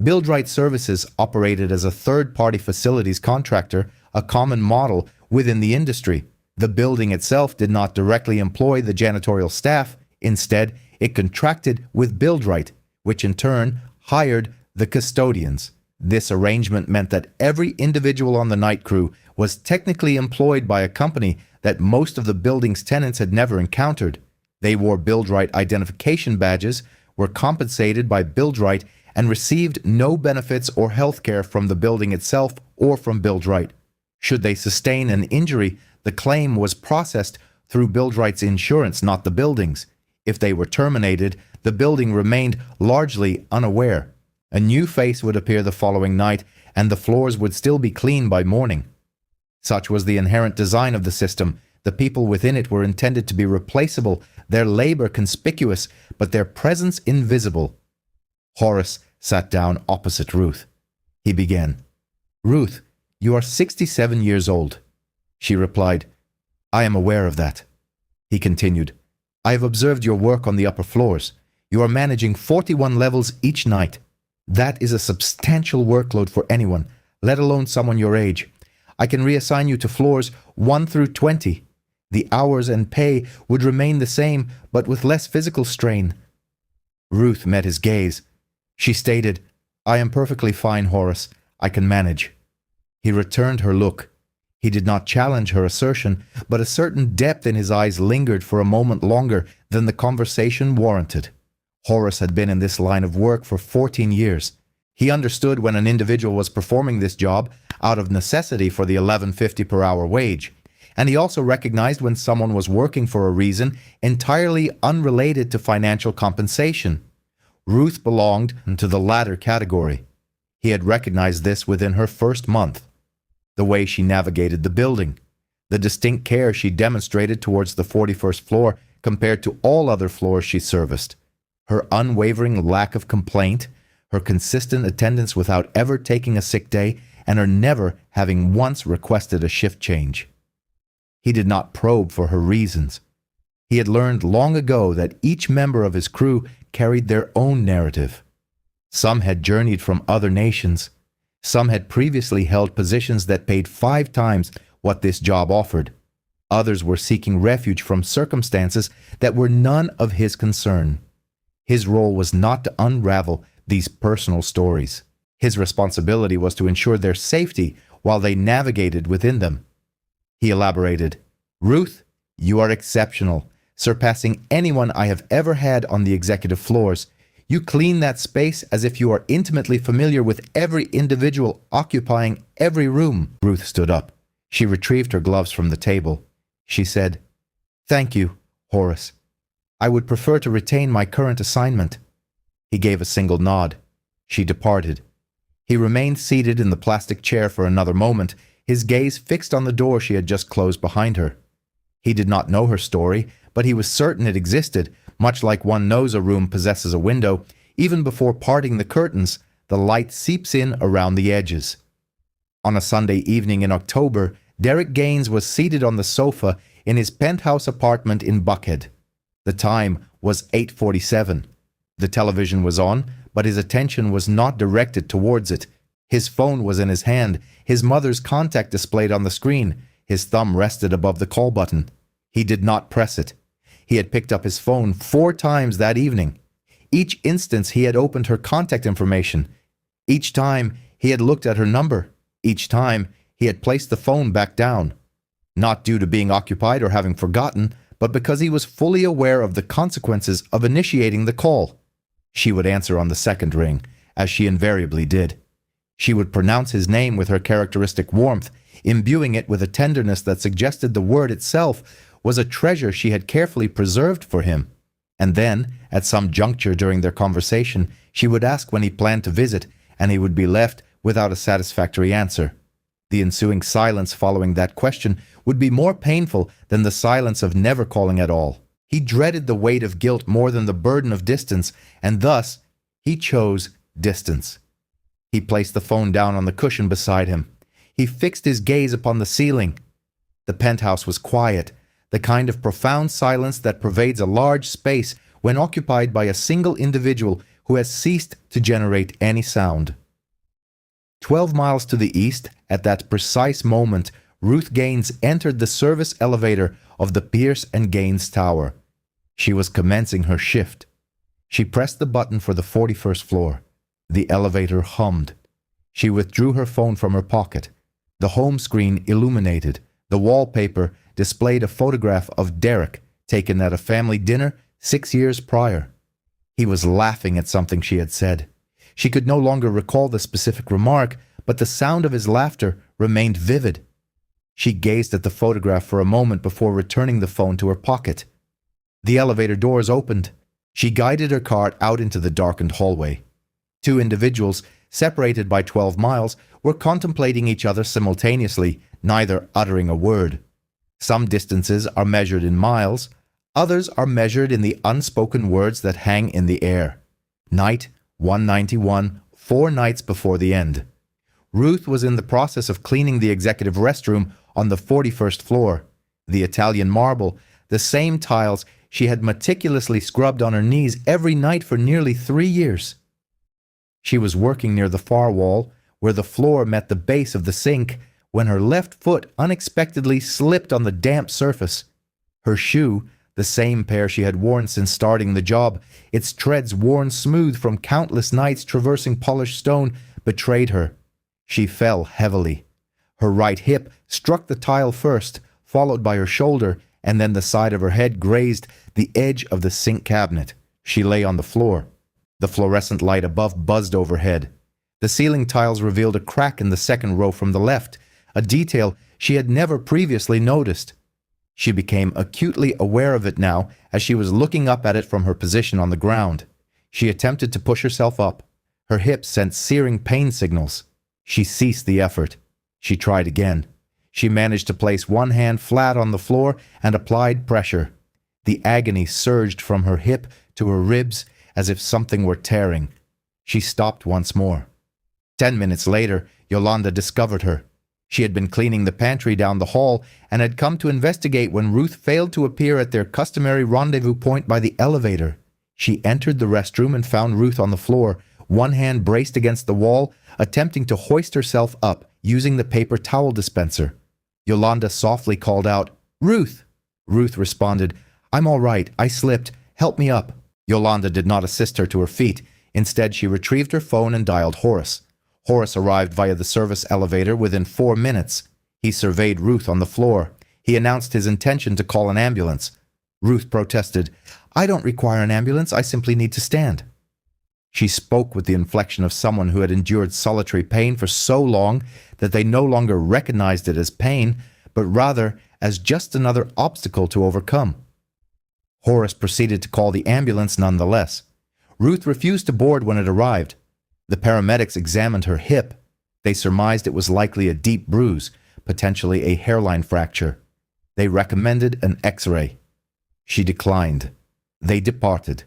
Build-Right Services operated as a third-party facilities contractor, a common model within the industry. The building itself did not directly employ the janitorial staff. Instead, it contracted with Build-Right, which in turn hired the custodians. This arrangement meant that every individual on the night crew was technically employed by a company that most of the building's tenants had never encountered. They wore Build-Right identification badges, were compensated by Build-Right, and received no benefits or health care from the building itself or from Build-Right. Should they sustain an injury, the claim was processed through Build-Right's insurance, not the building's. If they were terminated, the building remained largely unaware. A new face would appear the following night, and the floors would still be clean by morning. Such was the inherent design of the system. The people within it were intended to be replaceable, their labor conspicuous, but their presence invisible. Horace sat down opposite Ruth. He began, "Ruth, you are 67 years old." She replied, "I am aware of that." He continued, "I have observed your work on the upper floors. You are managing 41 levels each night. That is a substantial workload for anyone, let alone someone your age. I can reassign you to floors 1 through 20. The hours and pay would remain the same, but with less physical strain." Ruth met his gaze. She stated, "I am perfectly fine, Horace. I can manage." He returned her look. He did not challenge her assertion, but a certain depth in his eyes lingered for a moment longer than the conversation warranted. Horace had been in this line of work for 14 years. He understood when an individual was performing this job out of necessity for the $11.50 per hour wage, and he also recognized when someone was working for a reason entirely unrelated to financial compensation. Ruth belonged to the latter category. He had recognized this within her first month. The way she navigated the building, the distinct care she demonstrated towards the 41st floor compared to all other floors she serviced, her unwavering lack of complaint, her consistent attendance without ever taking a sick day, and her never having once requested a shift change. He did not probe for her reasons. He had learned long ago that each member of his crew carried their own narrative. Some had journeyed from other nations. Some had previously held positions that paid 5 times what this job offered. Others were seeking refuge from circumstances that were none of his concern. His role was not to unravel these personal stories. His responsibility was to ensure their safety while they navigated within them. He elaborated, "Ruth, you are exceptional, surpassing anyone I have ever had on the executive floors. You clean that space as if you are intimately familiar with every individual occupying every room." Ruth stood up. She retrieved her gloves from the table. She said, "Thank you, Horace. I would prefer to retain my current assignment." He gave a single nod. She departed. He remained seated in the plastic chair for another moment, his gaze fixed on the door she had just closed behind her. He did not know her story, but he was certain it existed, much like one knows a room possesses a window. Even before parting the curtains, the light seeps in around the edges. On a Sunday evening in October, Derek Gaines was seated on the sofa in his penthouse apartment in Buckhead. The time was 8:47. The television was on, but his attention was not directed towards it. His phone was in his hand, his mother's contact displayed on the screen. His thumb rested above the call button. He did not press it. He had picked up his phone 4 times that evening. Each instance he had opened her contact information. Each time he had looked at her number. Each time he had placed the phone back down. Not due to being occupied or having forgotten, but because he was fully aware of the consequences of initiating the call. She would answer on the second ring, as she invariably did. She would pronounce his name with her characteristic warmth, imbuing it with a tenderness that suggested the word itself was a treasure she had carefully preserved for him. And then, at some juncture during their conversation, she would ask when he planned to visit, and he would be left without a satisfactory answer. The ensuing silence following that question would be more painful than the silence of never calling at all. He dreaded the weight of guilt more than the burden of distance, and thus he chose distance. He placed the phone down on the cushion beside him. He fixed his gaze upon the ceiling. The penthouse was quiet, the kind of profound silence that pervades a large space when occupied by a single individual who has ceased to generate any sound. 12 miles to the east, at that precise moment, Ruth Gaines entered the service elevator of the Pierce & Gaines Tower. She was commencing her shift. She pressed the button for the 41st floor. The elevator hummed. She withdrew her phone from her pocket. The home screen illuminated. The wallpaper displayed a photograph of Derek taken at a family dinner 6 years prior. He was laughing at something she had said. She could no longer recall the specific remark, but the sound of his laughter remained vivid. She gazed at the photograph for a moment before returning the phone to her pocket. The elevator doors opened. She guided her car out into the darkened hallway. Two individuals, separated by 12 miles, were contemplating each other simultaneously, neither uttering a word. Some distances are measured in miles, others are measured in the unspoken words that hang in the air. Night 191, 4 nights before the end. Ruth was in the process of cleaning the executive restroom on the 41st floor. The Italian marble, the same tiles she had meticulously scrubbed on her knees every night for nearly 3 years. She was working near the far wall, where the floor met the base of the sink, when her left foot unexpectedly slipped on the damp surface. Her shoe, the same pair she had worn since starting the job, its treads worn smooth from countless nights traversing polished stone, betrayed her. She fell heavily. Her right hip struck the tile first, followed by her shoulder, and then the side of her head grazed the edge of the sink cabinet. She lay on the floor. The fluorescent light above buzzed overhead. The ceiling tiles revealed a crack in the second row from the left, a detail she had never previously noticed. She became acutely aware of it now as she was looking up at it from her position on the ground. She attempted to push herself up. Her hips sent searing pain signals. She ceased the effort. She tried again. She managed to place one hand flat on the floor and applied pressure. The agony surged from her hip to her ribs as if something were tearing. She stopped once more. 10 minutes later, Yolanda discovered her. She had been cleaning the pantry down the hall and had come to investigate when Ruth failed to appear at their customary rendezvous point by the elevator. She entered the restroom and found Ruth on the floor, one hand braced against the wall, attempting to hoist herself up using the paper towel dispenser. Yolanda softly called out, "Ruth!" Ruth responded, "I'm all right. I slipped. Help me up." Yolanda did not assist her to her feet. Instead, she retrieved her phone and dialed Horace. Horace arrived via the service elevator within 4 minutes. He surveyed Ruth on the floor. He announced his intention to call an ambulance. Ruth protested, "I don't require an ambulance. I simply need to stand." She spoke with the inflection of someone who had endured solitary pain for so long that they no longer recognized it as pain, but rather as just another obstacle to overcome. Horace proceeded to call the ambulance nonetheless. Ruth refused to board when it arrived. The paramedics examined her hip. They surmised it was likely a deep bruise, potentially a hairline fracture. They recommended an X-ray. She declined. They departed.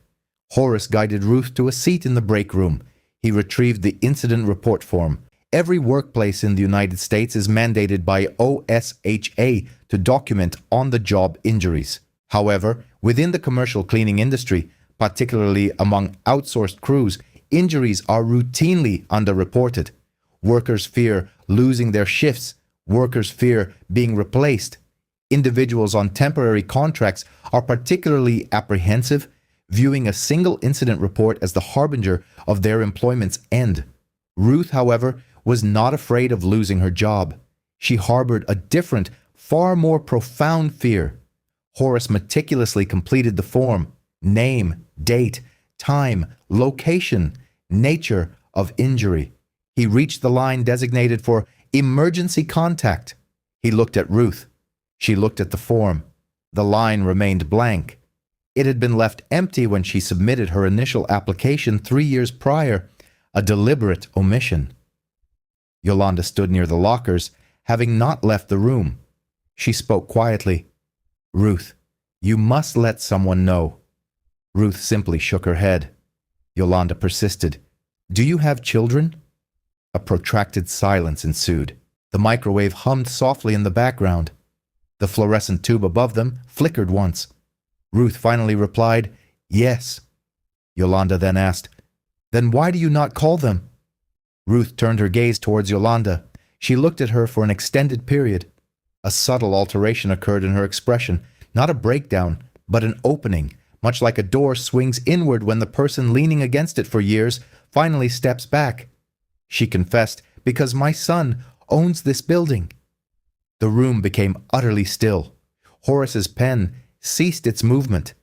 Horace guided Ruth to a seat in the break room. He retrieved the incident report form. Every workplace in the United States is mandated by OSHA to document on-the-job injuries. However, within the commercial cleaning industry, particularly among outsourced crews, injuries are routinely underreported. Workers fear losing their shifts. Workers fear being replaced. Individuals on temporary contracts are particularly apprehensive, viewing a single incident report as the harbinger of their employment's end. Ruth, however, was not afraid of losing her job. She harbored a different, far more profound fear. Horace meticulously completed the form: name, date, time, location, nature of injury. He reached the line designated for emergency contact. He looked at Ruth. She looked at the form. The line remained blank. It had been left empty when she submitted her initial application 3 years prior, a deliberate omission. Yolanda stood near the lockers, having not left the room. She spoke quietly. "Ruth, you must let someone know." Ruth simply shook her head. Yolanda persisted. "Do you have children?" A protracted silence ensued. The microwave hummed softly in the background. The fluorescent tube above them flickered once. Ruth finally replied, "Yes." Yolanda then asked, "Then why do you not call them?" Ruth turned her gaze towards Yolanda. She looked at her for an extended period. A subtle alteration occurred in her expression, not a breakdown, but an opening, much like a door swings inward when the person leaning against it for years finally steps back. She confessed, "Because my son owns this building." The room became utterly still. Horace's pen ceased its movement.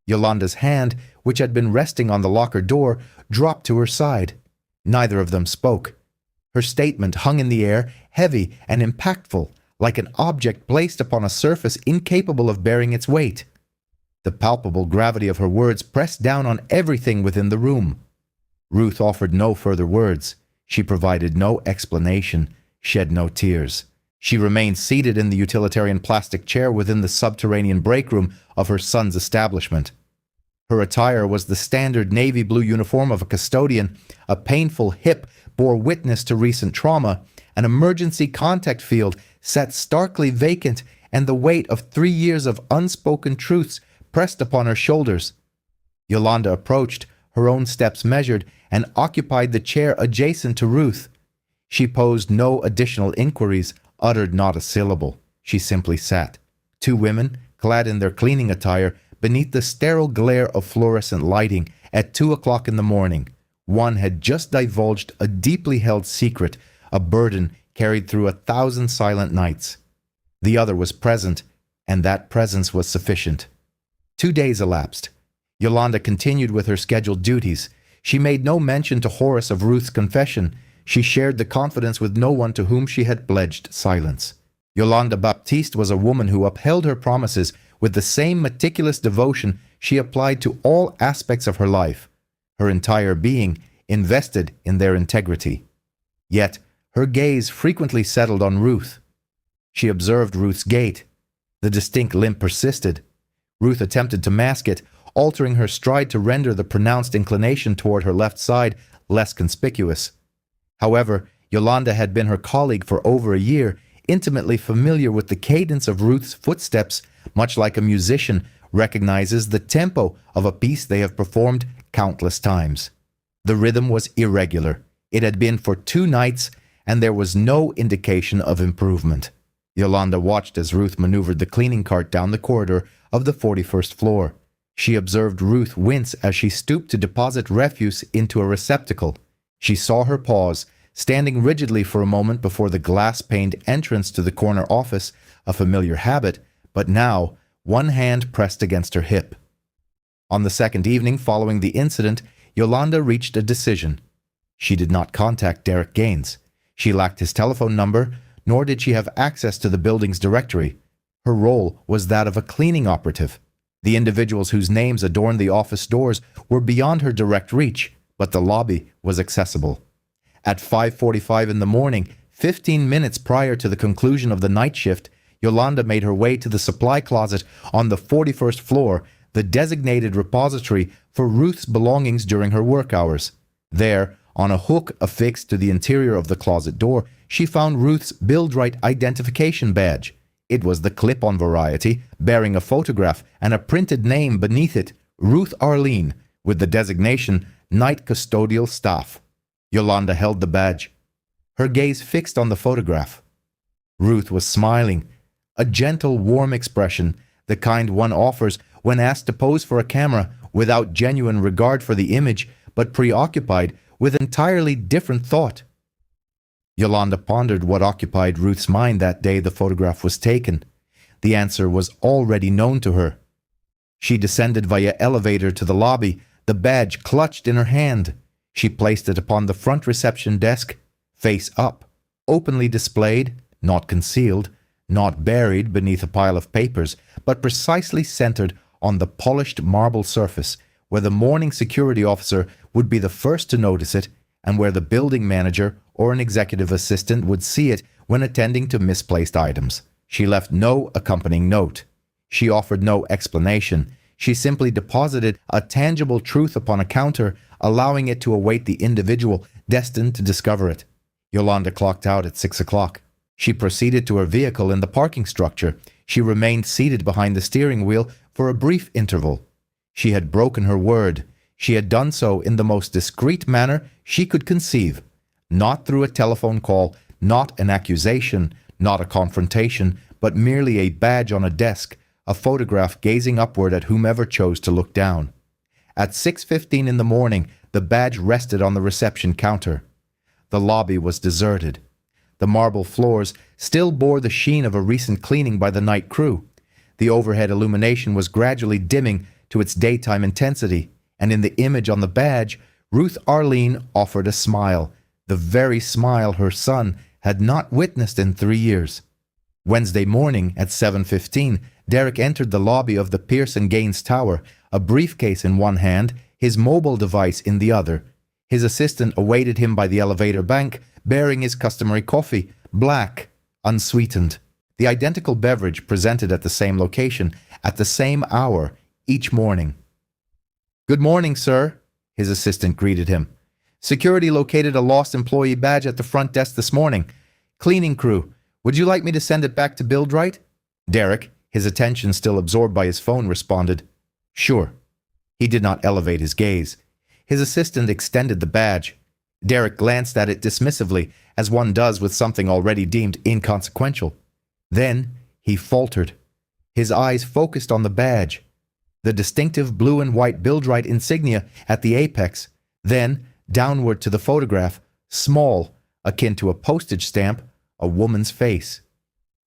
Yolanda's hand, which had been resting on the locker door, dropped to her side. Neither of them spoke. Her statement hung in the air, heavy and impactful, like an object placed upon a surface incapable of bearing its weight. The palpable gravity of her words pressed down on everything within the room. Ruth offered no further words. She provided no explanation, shed no tears. She remained seated in the utilitarian plastic chair within the subterranean break room of her son's establishment. Her attire was the standard navy blue uniform of a custodian. A painful hip bore witness to recent trauma. An emergency contact field sat starkly vacant, and the weight of 3 years of unspoken truths pressed upon her shoulders. Yolanda approached, her own steps measured, and occupied the chair adjacent to Ruth. She posed no additional inquiries, uttered not a syllable. She simply sat. Two women, clad in their cleaning attire, beneath the sterile glare of fluorescent lighting at 2 o'clock in the morning. One had just divulged a deeply held secret, a burden carried through 1,000 silent nights. The other was present, and that presence was sufficient. 2 days elapsed. Yolanda continued with her scheduled duties. She made no mention to Horace of Ruth's confession. She shared the confidence with no one to whom she had pledged silence. Yolanda Baptiste was a woman who upheld her promises with the same meticulous devotion she applied to all aspects of her life, her entire being invested in their integrity. Yet, her gaze frequently settled on Ruth. She observed Ruth's gait. The distinct limp persisted. Ruth attempted to mask it, altering her stride to render the pronounced inclination toward her left side less conspicuous. However, Yolanda had been her colleague for over a year, intimately familiar with the cadence of Ruth's footsteps, much like a musician recognizes the tempo of a piece they have performed countless times. The rhythm was irregular. It had been for 2 nights, and there was no indication of improvement. Yolanda watched as Ruth maneuvered the cleaning cart down the corridor of the 41st floor. She observed Ruth wince as she stooped to deposit refuse into a receptacle. She saw her pause, standing rigidly for a moment before the glass-paned entrance to the corner office, a familiar habit, but now one hand pressed against her hip. On the second evening following the incident, Yolanda reached a decision. She did not contact Derek Gaines. She lacked his telephone number, nor did she have access to the building's directory. Her role was that of a cleaning operative. The individuals whose names adorned the office doors were beyond her direct reach, but the lobby was accessible. At 5:45 in the morning, 15 minutes prior to the conclusion of the night shift, Yolanda made her way to the supply closet on the 41st floor, the designated repository for Ruth's belongings during her work hours. There, on a hook affixed to the interior of the closet door, she found Ruth's Billionaire identification badge. It was the clip-on variety, bearing a photograph and a printed name beneath it, Ruth Arlene, with the designation Night Custodial Staff. Yolanda held the badge, her gaze fixed on the photograph. Ruth was smiling, a gentle, warm expression, the kind one offers when asked to pose for a camera without genuine regard for the image, but preoccupied with entirely different thought. Yolanda pondered what occupied Ruth's mind that day the photograph was taken. The answer was already known to her. She descended via elevator to the lobby, the badge clutched in her hand. She placed it upon the front reception desk, face up, openly displayed, not concealed, not buried beneath a pile of papers, but precisely centered on the polished marble surface, where the morning security officer would be the first to notice it, and where the building manager or an executive assistant would see it when attending to misplaced items. She left no accompanying note. She offered no explanation. She simply deposited a tangible truth upon a counter, allowing it to await the individual destined to discover it. Yolanda clocked out at 6 o'clock. She proceeded to her vehicle in the parking structure. She remained seated behind the steering wheel for a brief interval. She had broken her word. She had done so in the most discreet manner she could conceive. Not through a telephone call, not an accusation, not a confrontation, but merely a badge on a desk, a photograph gazing upward at whomever chose to look down. At 6:15 in the morning, the badge rested on the reception counter. The lobby was deserted. The marble floors still bore the sheen of a recent cleaning by the night crew. The overhead illumination was gradually dimming to its daytime intensity, and in the image on the badge, Ruth Arlene offered a smile, the very smile her son had not witnessed in 3 years. Wednesday morning at 7:15, Derek entered the lobby of the Pearson Gaines Tower, a briefcase in one hand, his mobile device in the other. His assistant awaited him by the elevator bank, bearing his customary coffee, black, unsweetened. The identical beverage presented at the same location, at the same hour, each morning. "Good morning, sir," his assistant greeted him. "Security located a lost employee badge at the front desk this morning. Cleaning crew, would you like me to send it back to Bildrite?" Derek, his attention still absorbed by his phone, responded, "Sure." He did not elevate his gaze. His assistant extended the badge. Derek glanced at it dismissively, as one does with something already deemed inconsequential. Then he faltered. His eyes focused on the badge, the distinctive blue and white Bildrite insignia at the apex, then downward to the photograph, small, akin to a postage stamp, a woman's face.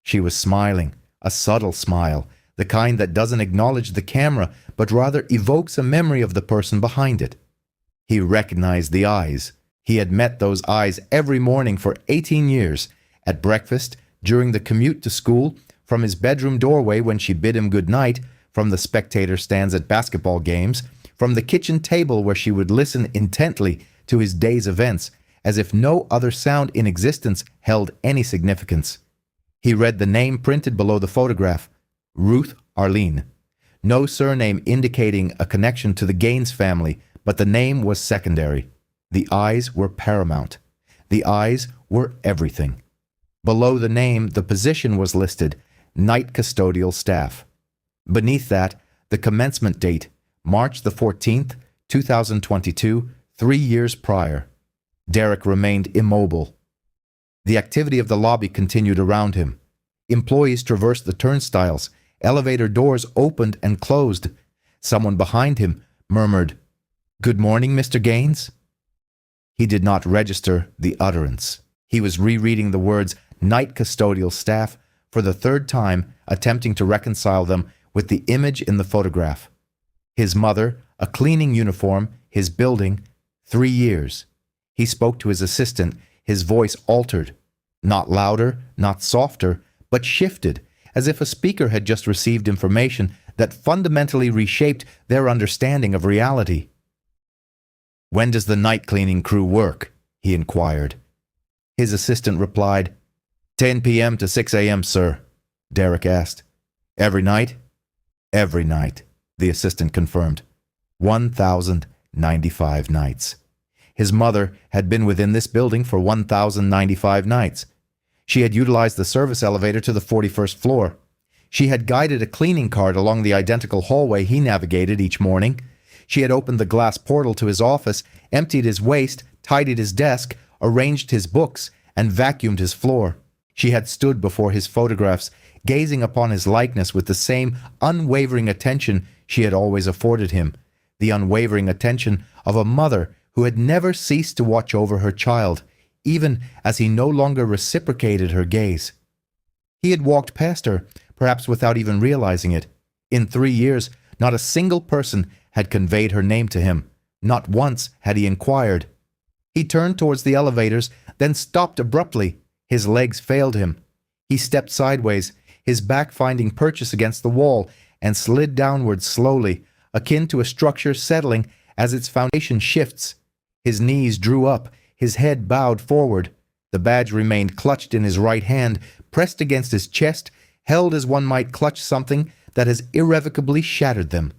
She was smiling, a subtle smile, the kind that doesn't acknowledge the camera, but rather evokes a memory of the person behind it. He recognized the eyes. He had met those eyes every morning for 18 years, at breakfast, during the commute to school, from his bedroom doorway when she bid him good night, from the spectator stands at basketball games, from the kitchen table where she would listen intently to his day's events, as if no other sound in existence held any significance. He read the name printed below the photograph, Ruth Arlene. No surname indicating a connection to the Gaines family, but the name was secondary. The eyes were paramount. The eyes were everything. Below the name, the position was listed, night custodial staff. Beneath that, the commencement date, March the 14th, 2022, 3 years prior. Derek remained immobile. The activity of the lobby continued around him. Employees traversed the turnstiles. Elevator doors opened and closed. Someone behind him murmured, "Good morning, Mr. Gaines." He did not register the utterance. He was rereading the words night custodial staff for the third time, attempting to reconcile them with the image in the photograph. His mother, a cleaning uniform, his building, 3 years. He spoke to his assistant, his voice altered. Not louder, not softer, but shifted, as if a speaker had just received information that fundamentally reshaped their understanding of reality. "When does the night cleaning crew work?" he inquired. His assistant replied, 10 p.m. to 6 a.m., sir. Derek asked. "Every night?" "Every night," the assistant confirmed. 1,095 nights. His mother had been within this building for 1,095 nights. She had utilized the service elevator to the 41st floor. She had guided a cleaning cart along the identical hallway he navigated each morning. She had opened the glass portal to his office, emptied his waste, tidied his desk, arranged his books, and vacuumed his floor. She had stood before his photographs, gazing upon his likeness with the same unwavering attention she had always afforded him, the unwavering attention of a mother who had never ceased to watch over her child, even as he no longer reciprocated her gaze. He had walked past her, perhaps without even realizing it. In 3 years, not a single person had conveyed her name to him. Not once had he inquired. He turned towards the elevators, then stopped abruptly. His legs failed him. He stepped sideways, his back finding purchase against the wall, and slid downward slowly, akin to a structure settling as its foundation shifts. His knees drew up, his head bowed forward. The badge remained clutched in his right hand, pressed against his chest, held as one might clutch something that has irrevocably shattered them.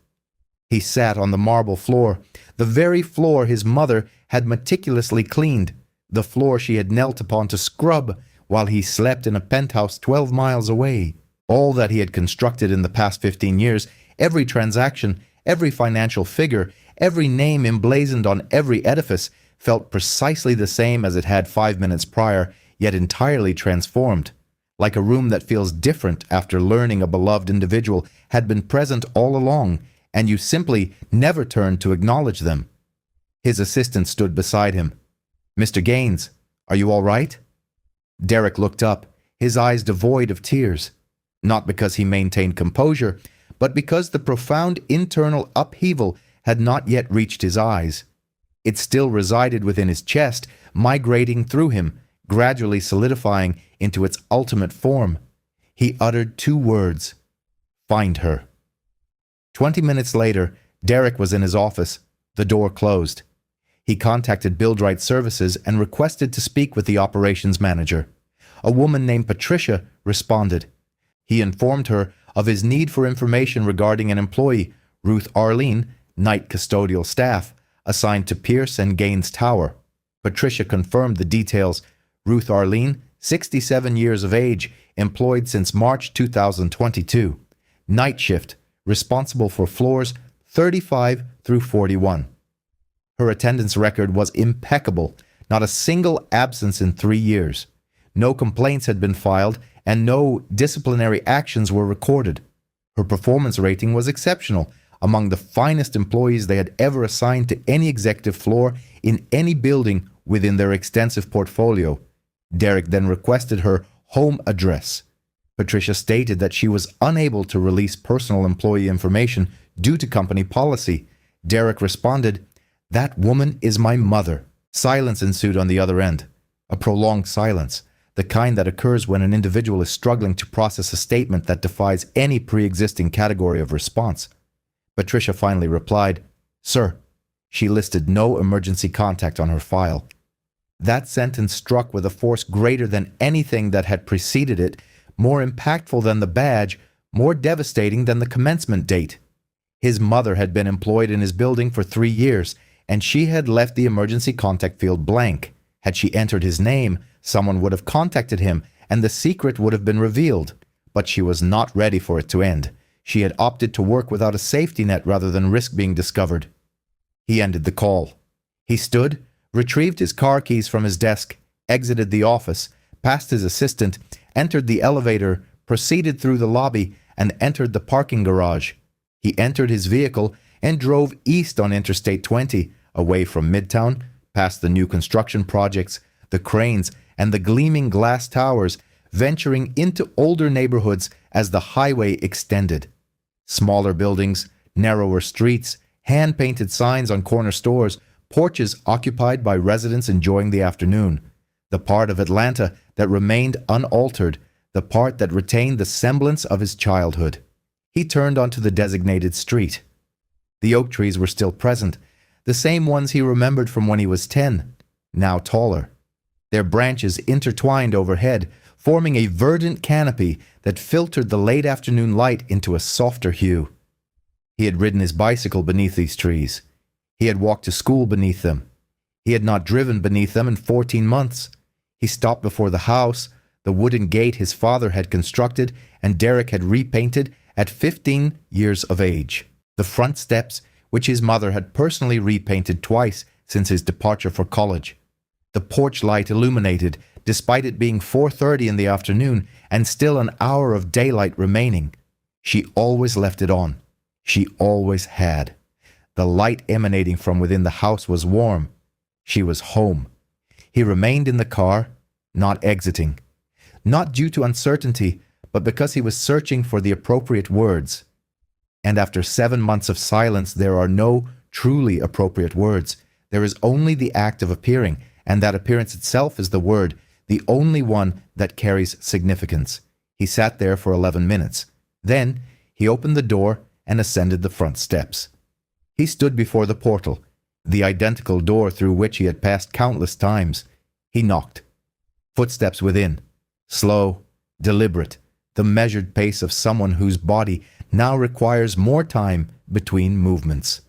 He sat on the marble floor, the very floor his mother had meticulously cleaned, the floor she had knelt upon to scrub while he slept in a penthouse 12 miles away. All that he had constructed in the past 15 years, every transaction, every financial figure, every name emblazoned on every edifice, felt precisely the same as it had 5 minutes prior, yet entirely transformed. Like a room that feels different after learning a beloved individual had been present all along, and you simply never turned to acknowledge them. His assistant stood beside him. "Mr. Gaines, are you all right?" Derek looked up, his eyes devoid of tears. Not because he maintained composure, but because the profound internal upheaval had not yet reached his eyes. It still resided within his chest, migrating through him, gradually solidifying into its ultimate form. He uttered 2 words: "Find her." 20 minutes later, Derek was in his office. The door closed. He contacted Billionaire Services and requested to speak with the operations manager. A woman named Patricia responded. He informed her of his need for information regarding an employee, Ruth Arlene, night custodial staff, assigned to Pierce and Gaines Tower. Patricia confirmed the details. Ruth Arlene, 67 years of age, employed since March 2022. Night shift, responsible for floors 35 through 41. Her attendance record was impeccable, not a single absence in 3 years. No complaints had been filed, and no disciplinary actions were recorded. Her performance rating was exceptional, among the finest employees they had ever assigned to any executive floor in any building within their extensive portfolio. Derek then requested her home address. Patricia stated that she was unable to release personal employee information due to company policy. Derek responded, "That woman is my mother." Silence ensued on the other end. A prolonged silence, the kind that occurs when an individual is struggling to process a statement that defies any pre-existing category of response. Patricia finally replied, "Sir." She listed no emergency contact on her file. That sentence struck with a force greater than anything that had preceded it, more impactful than the badge, more devastating than the commencement date. His mother had been employed in his building for 3 years, and she had left the emergency contact field blank. Had she entered his name, someone would have contacted him, and the secret would have been revealed. But she was not ready for it to end. She had opted to work without a safety net rather than risk being discovered. He ended the call. He stood, retrieved his car keys from his desk, exited the office, passed his assistant, entered the elevator, proceeded through the lobby, and entered the parking garage. He entered his vehicle and drove east on Interstate 20, away from Midtown, past the new construction projects, the cranes, and the gleaming glass towers, venturing into older neighborhoods as the highway extended. Smaller buildings, narrower streets, hand-painted signs on corner stores, porches occupied by residents enjoying the afternoon. The part of Atlanta that remained unaltered, the part that retained the semblance of his childhood. He turned onto the designated street. The oak trees were still present, the same ones he remembered from when he was 10, now taller. Their branches intertwined overhead, forming a verdant canopy that filtered the late afternoon light into a softer hue. He had ridden his bicycle beneath these trees. He had walked to school beneath them. He had not driven beneath them in 14 months. He stopped before the house, the wooden gate his father had constructed and Derek had repainted at 15 years of age. The front steps, which his mother had personally repainted twice since his departure for college. The porch light illuminated, despite it being 4:30 in the afternoon and still an hour of daylight remaining. She always left it on. She always had. The light emanating from within the house was warm. She was home. He remained in the car, not exiting. Not due to uncertainty, but because he was searching for the appropriate words. And after 7 months of silence, there are no truly appropriate words. There is only the act of appearing, and that appearance itself is the word, the only one that carries significance. He sat there for 11 minutes. Then he opened the door and ascended the front steps. He stood before the portal, the identical door through which he had passed countless times. He knocked. Footsteps within, slow, deliberate, the measured pace of someone whose body now requires more time between movements.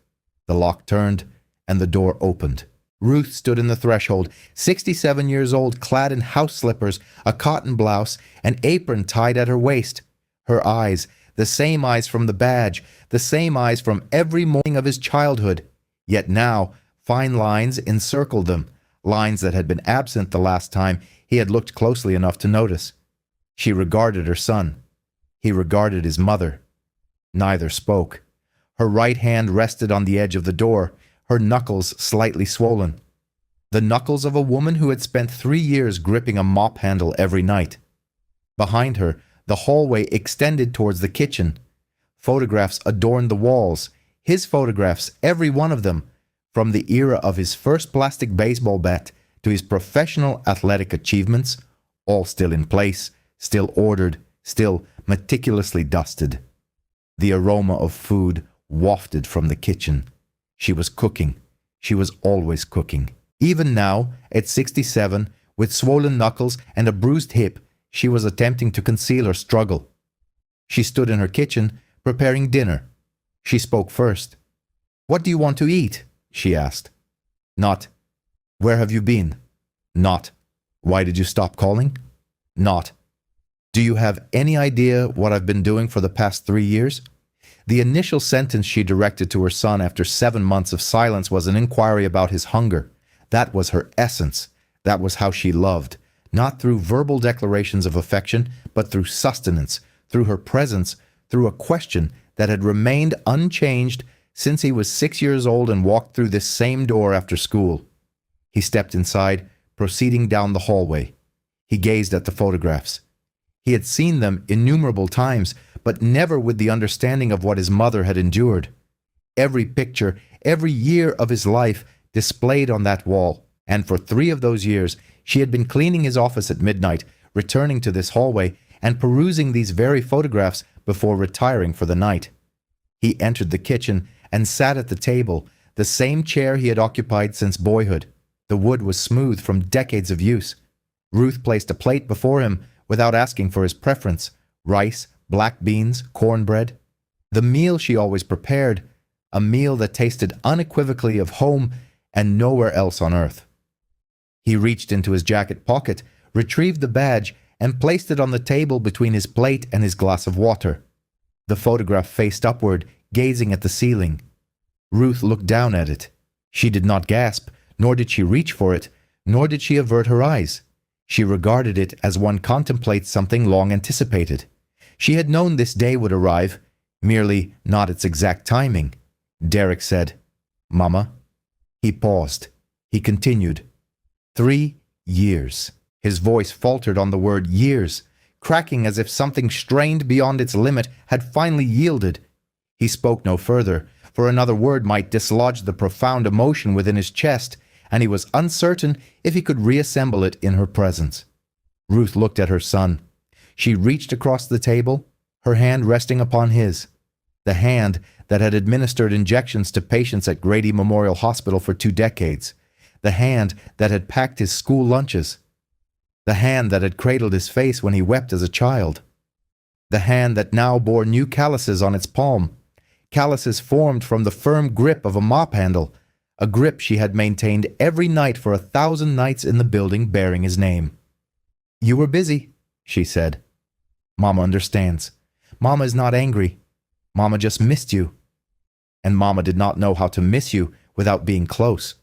The lock turned, and the door opened. Ruth stood in the threshold, 67 years old, clad in house slippers, a cotton blouse, an apron tied at her waist. Her eyes, the same eyes from the badge, the same eyes from every morning of his childhood. Yet now, fine lines encircled them, lines that had been absent the last time he had looked closely enough to notice. She regarded her son. He regarded his mother. Neither spoke. Her right hand rested on the edge of the door, her knuckles slightly swollen. The knuckles of a woman who had spent 3 years gripping a mop handle every night. Behind her, the hallway extended towards the kitchen. Photographs adorned the walls, his photographs, every one of them, from the era of his first plastic baseball bat to his professional athletic achievements, all still in place, still ordered, still meticulously dusted. The aroma of food wafted from the kitchen. She was cooking. She was always cooking. Even now, at 67, with swollen knuckles and a bruised hip, she was attempting to conceal her struggle. She stood in her kitchen, preparing dinner. She spoke first. "What do you want to eat?" she asked. Not, "Where have you been?" Not, "Why did you stop calling?" Not, "Do you have any idea what I've been doing for the past 3 years?" The initial sentence she directed to her son after 7 months of silence was an inquiry about his hunger. That was her essence. That was how she loved, not through verbal declarations of affection, but through sustenance, through her presence, through a question that had remained unchanged since he was 6 years old and walked through this same door after school. He stepped inside, proceeding down the hallway. He gazed at the photographs. He had seen them innumerable times, but never with the understanding of what his mother had endured. Every picture, every year of his life displayed on that wall, and for 3 of those years she had been cleaning his office at midnight, returning to this hallway, and perusing these very photographs before retiring for the night. He entered the kitchen and sat at the table, the same chair he had occupied since boyhood. The wood was smooth from decades of use. Ruth placed a plate before him without asking for his preference: rice, black beans, cornbread. The meal she always prepared, a meal that tasted unequivocally of home and nowhere else on earth. He reached into his jacket pocket, retrieved the badge, and placed it on the table between his plate and his glass of water. The photograph faced upward, gazing at the ceiling. Ruth looked down at it. She did not gasp, nor did she reach for it, nor did she avert her eyes. She regarded it as one contemplates something long anticipated. She had known this day would arrive, merely not its exact timing. Derek said, "Mama." He paused. He continued, 3 years. His voice faltered on the word years, cracking as if something strained beyond its limit had finally yielded. He spoke no further, for another word might dislodge the profound emotion within his chest, and he was uncertain if he could reassemble it in her presence. Ruth looked at her son. She reached across the table, her hand resting upon his. The hand that had administered injections to patients at Grady Memorial Hospital for 2 decades. The hand that had packed his school lunches. The hand that had cradled his face when he wept as a child. The hand that now bore new calluses on its palm. Calluses formed from the firm grip of a mop handle, a grip she had maintained every night for 1,000 nights in the building bearing his name. "You were busy," she said. "Mama understands. Mama is not angry. Mama just missed you." And Mama did not know how to miss you without being close.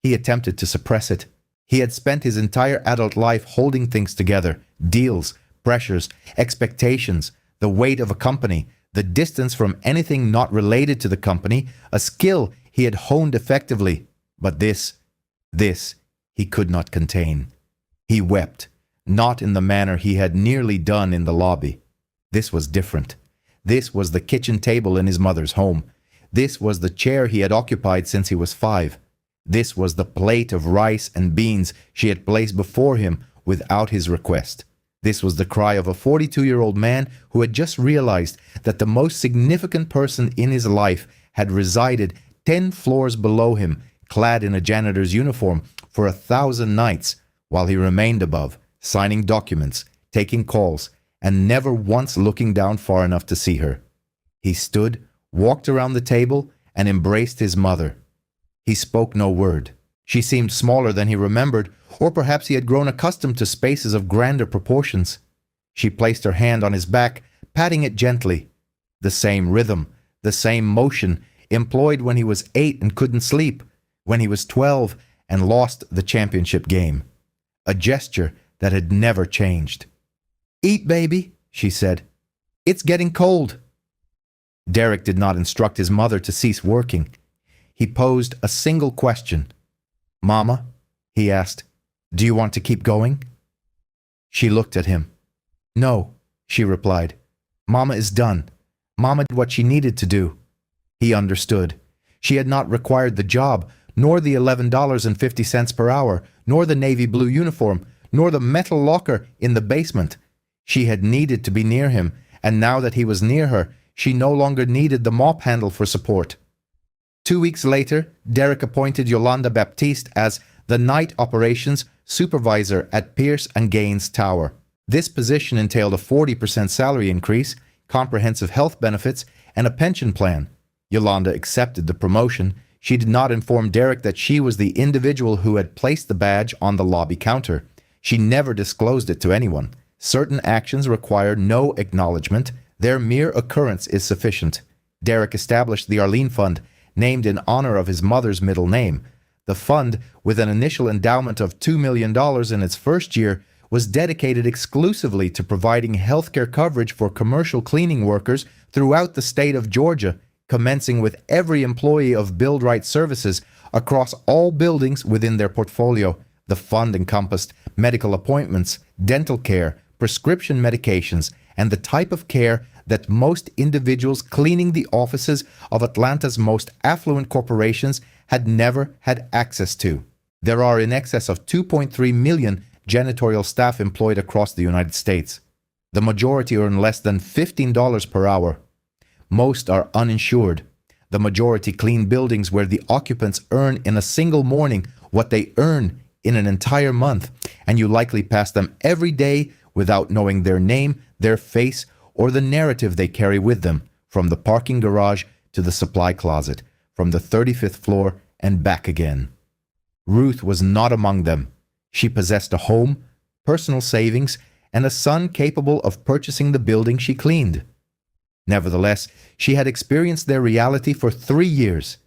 He attempted to suppress it. He had spent his entire adult life holding things together: deals, pressures, expectations, the weight of a company, the distance from anything not related to the company, a skill he had honed effectively. But this he could not contain. He wept, not in the manner he had nearly done in the lobby. This was different. This was the kitchen table in his mother's home. This was the chair he had occupied since he was 5. This was the plate of rice and beans she had placed before him without his request. This was the cry of a 42-year-old man who had just realized that the most significant person in his life had resided 10 floors below him, clad in a janitor's uniform, for 1,000 nights, while he remained above, signing documents, taking calls, and never once looking down far enough to see her. He stood, walked around the table, and embraced his mother. He spoke no word. She seemed smaller than he remembered, or perhaps he had grown accustomed to spaces of grander proportions. She placed her hand on his back, patting it gently. The same rhythm, the same motion, employed when he was 8 and couldn't sleep, when he was 12 and lost the championship game. A gesture that had never changed. "Eat, baby," she said. "It's getting cold." Derek did not instruct his mother to cease working. He posed a single question. "Mama," he asked, "do you want to keep going?" She looked at him. "No," she replied. "Mama is done. Mama did what she needed to do." He understood. She had not required the job, nor the $11.50 per hour, nor the navy blue uniform, nor the metal locker in the basement. She had needed to be near him, and now that he was near her, she no longer needed the mop handle for support. 2 weeks later, Derek appointed Yolanda Baptiste as the night operations supervisor at Pierce and Gaines Tower. This position entailed a 40% salary increase, comprehensive health benefits, and a pension plan. Yolanda accepted the promotion. She did not inform Derek that she was the individual who had placed the badge on the lobby counter. She never disclosed it to anyone. Certain actions require no acknowledgement. Their mere occurrence is sufficient. Derek established the Arlene Fund, named in honor of his mother's middle name. The fund, with an initial endowment of $2 million in its first year, was dedicated exclusively to providing healthcare coverage for commercial cleaning workers throughout the state of Georgia, commencing with every employee of Build-Right Services across all buildings within their portfolio. The fund encompassed medical appointments, dental care, prescription medications, and the type of care that most individuals cleaning the offices of Atlanta's most affluent corporations had never had access to. There are in excess of 2.3 million janitorial staff employed across the United States. The majority earn less than $15 per hour. Most are uninsured. The majority clean buildings where the occupants earn in a single morning what they earn in an entire month, and you likely pass them every day without knowing their name, their face, or the narrative they carry with them, from the parking garage to the supply closet, from the 35th floor and back again. Ruth was not among them. She possessed a home, personal savings, and a son capable of purchasing the building she cleaned. Nevertheless, she had experienced their reality for 3 years.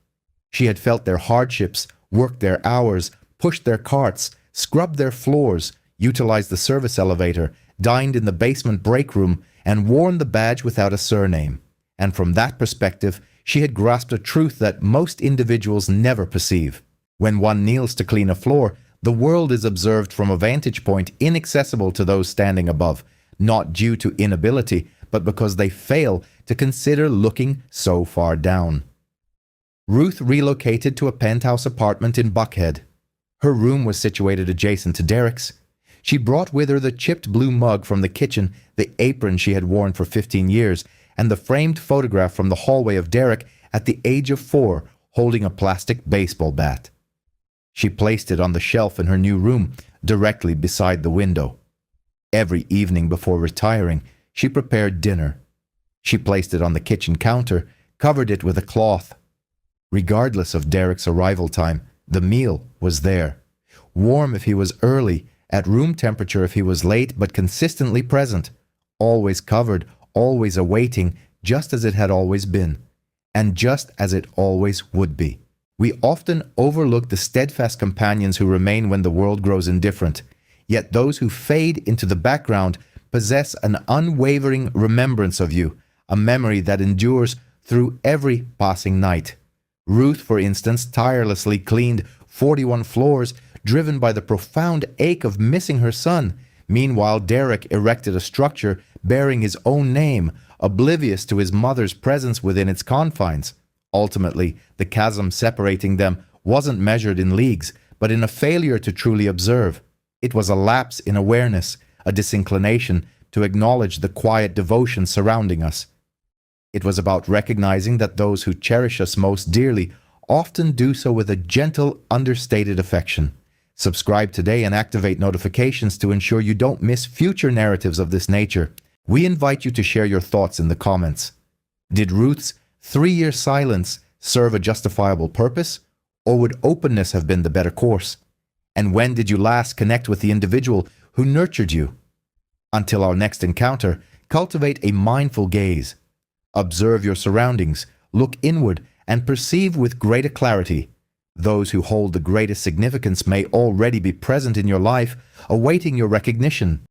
She had felt their hardships, worked their hours, pushed their carts, scrubbed their floors, utilized the service elevator, dined in the basement break room, and worn the badge without a surname. And from that perspective, she had grasped a truth that most individuals never perceive. When one kneels to clean a floor, the world is observed from a vantage point inaccessible to those standing above, not due to inability, but because they fail to consider looking so far down. Ruth relocated to a penthouse apartment in Buckhead. Her room was situated adjacent to Derek's. She brought with her the chipped blue mug from the kitchen, the apron she had worn for 15 years, and the framed photograph from the hallway of Derek at the age of 4, holding a plastic baseball bat. She placed it on the shelf in her new room, directly beside the window. Every evening before retiring, she prepared dinner. She placed it on the kitchen counter, covered it with a cloth. Regardless of Derek's arrival time, the meal was there. Warm if he was early, at room temperature if he was late, but consistently present. Always covered, always awaiting, just as it had always been, and just as it always would be. We often overlook the steadfast companions who remain when the world grows indifferent, yet those who fade into the background possess an unwavering remembrance of you, a memory that endures through every passing night. Ruth, for instance, tirelessly cleaned 41 floors, driven by the profound ache of missing her son. Meanwhile, Derek erected a structure bearing his own name, oblivious to his mother's presence within its confines. Ultimately, the chasm separating them wasn't measured in leagues, but in a failure to truly observe. It was a lapse in awareness, a disinclination to acknowledge the quiet devotion surrounding us. It was about recognizing that those who cherish us most dearly often do so with a gentle, understated affection. Subscribe today and activate notifications to ensure you don't miss future narratives of this nature. We invite you to share your thoughts in the comments. Did Ruth's 3-year silence serve a justifiable purpose, or would openness have been the better course? And when did you last connect with the individual who nurtured you? Until our next encounter, cultivate a mindful gaze. Observe your surroundings, look inward, and perceive with greater clarity. Those who hold the greatest significance may already be present in your life, awaiting your recognition.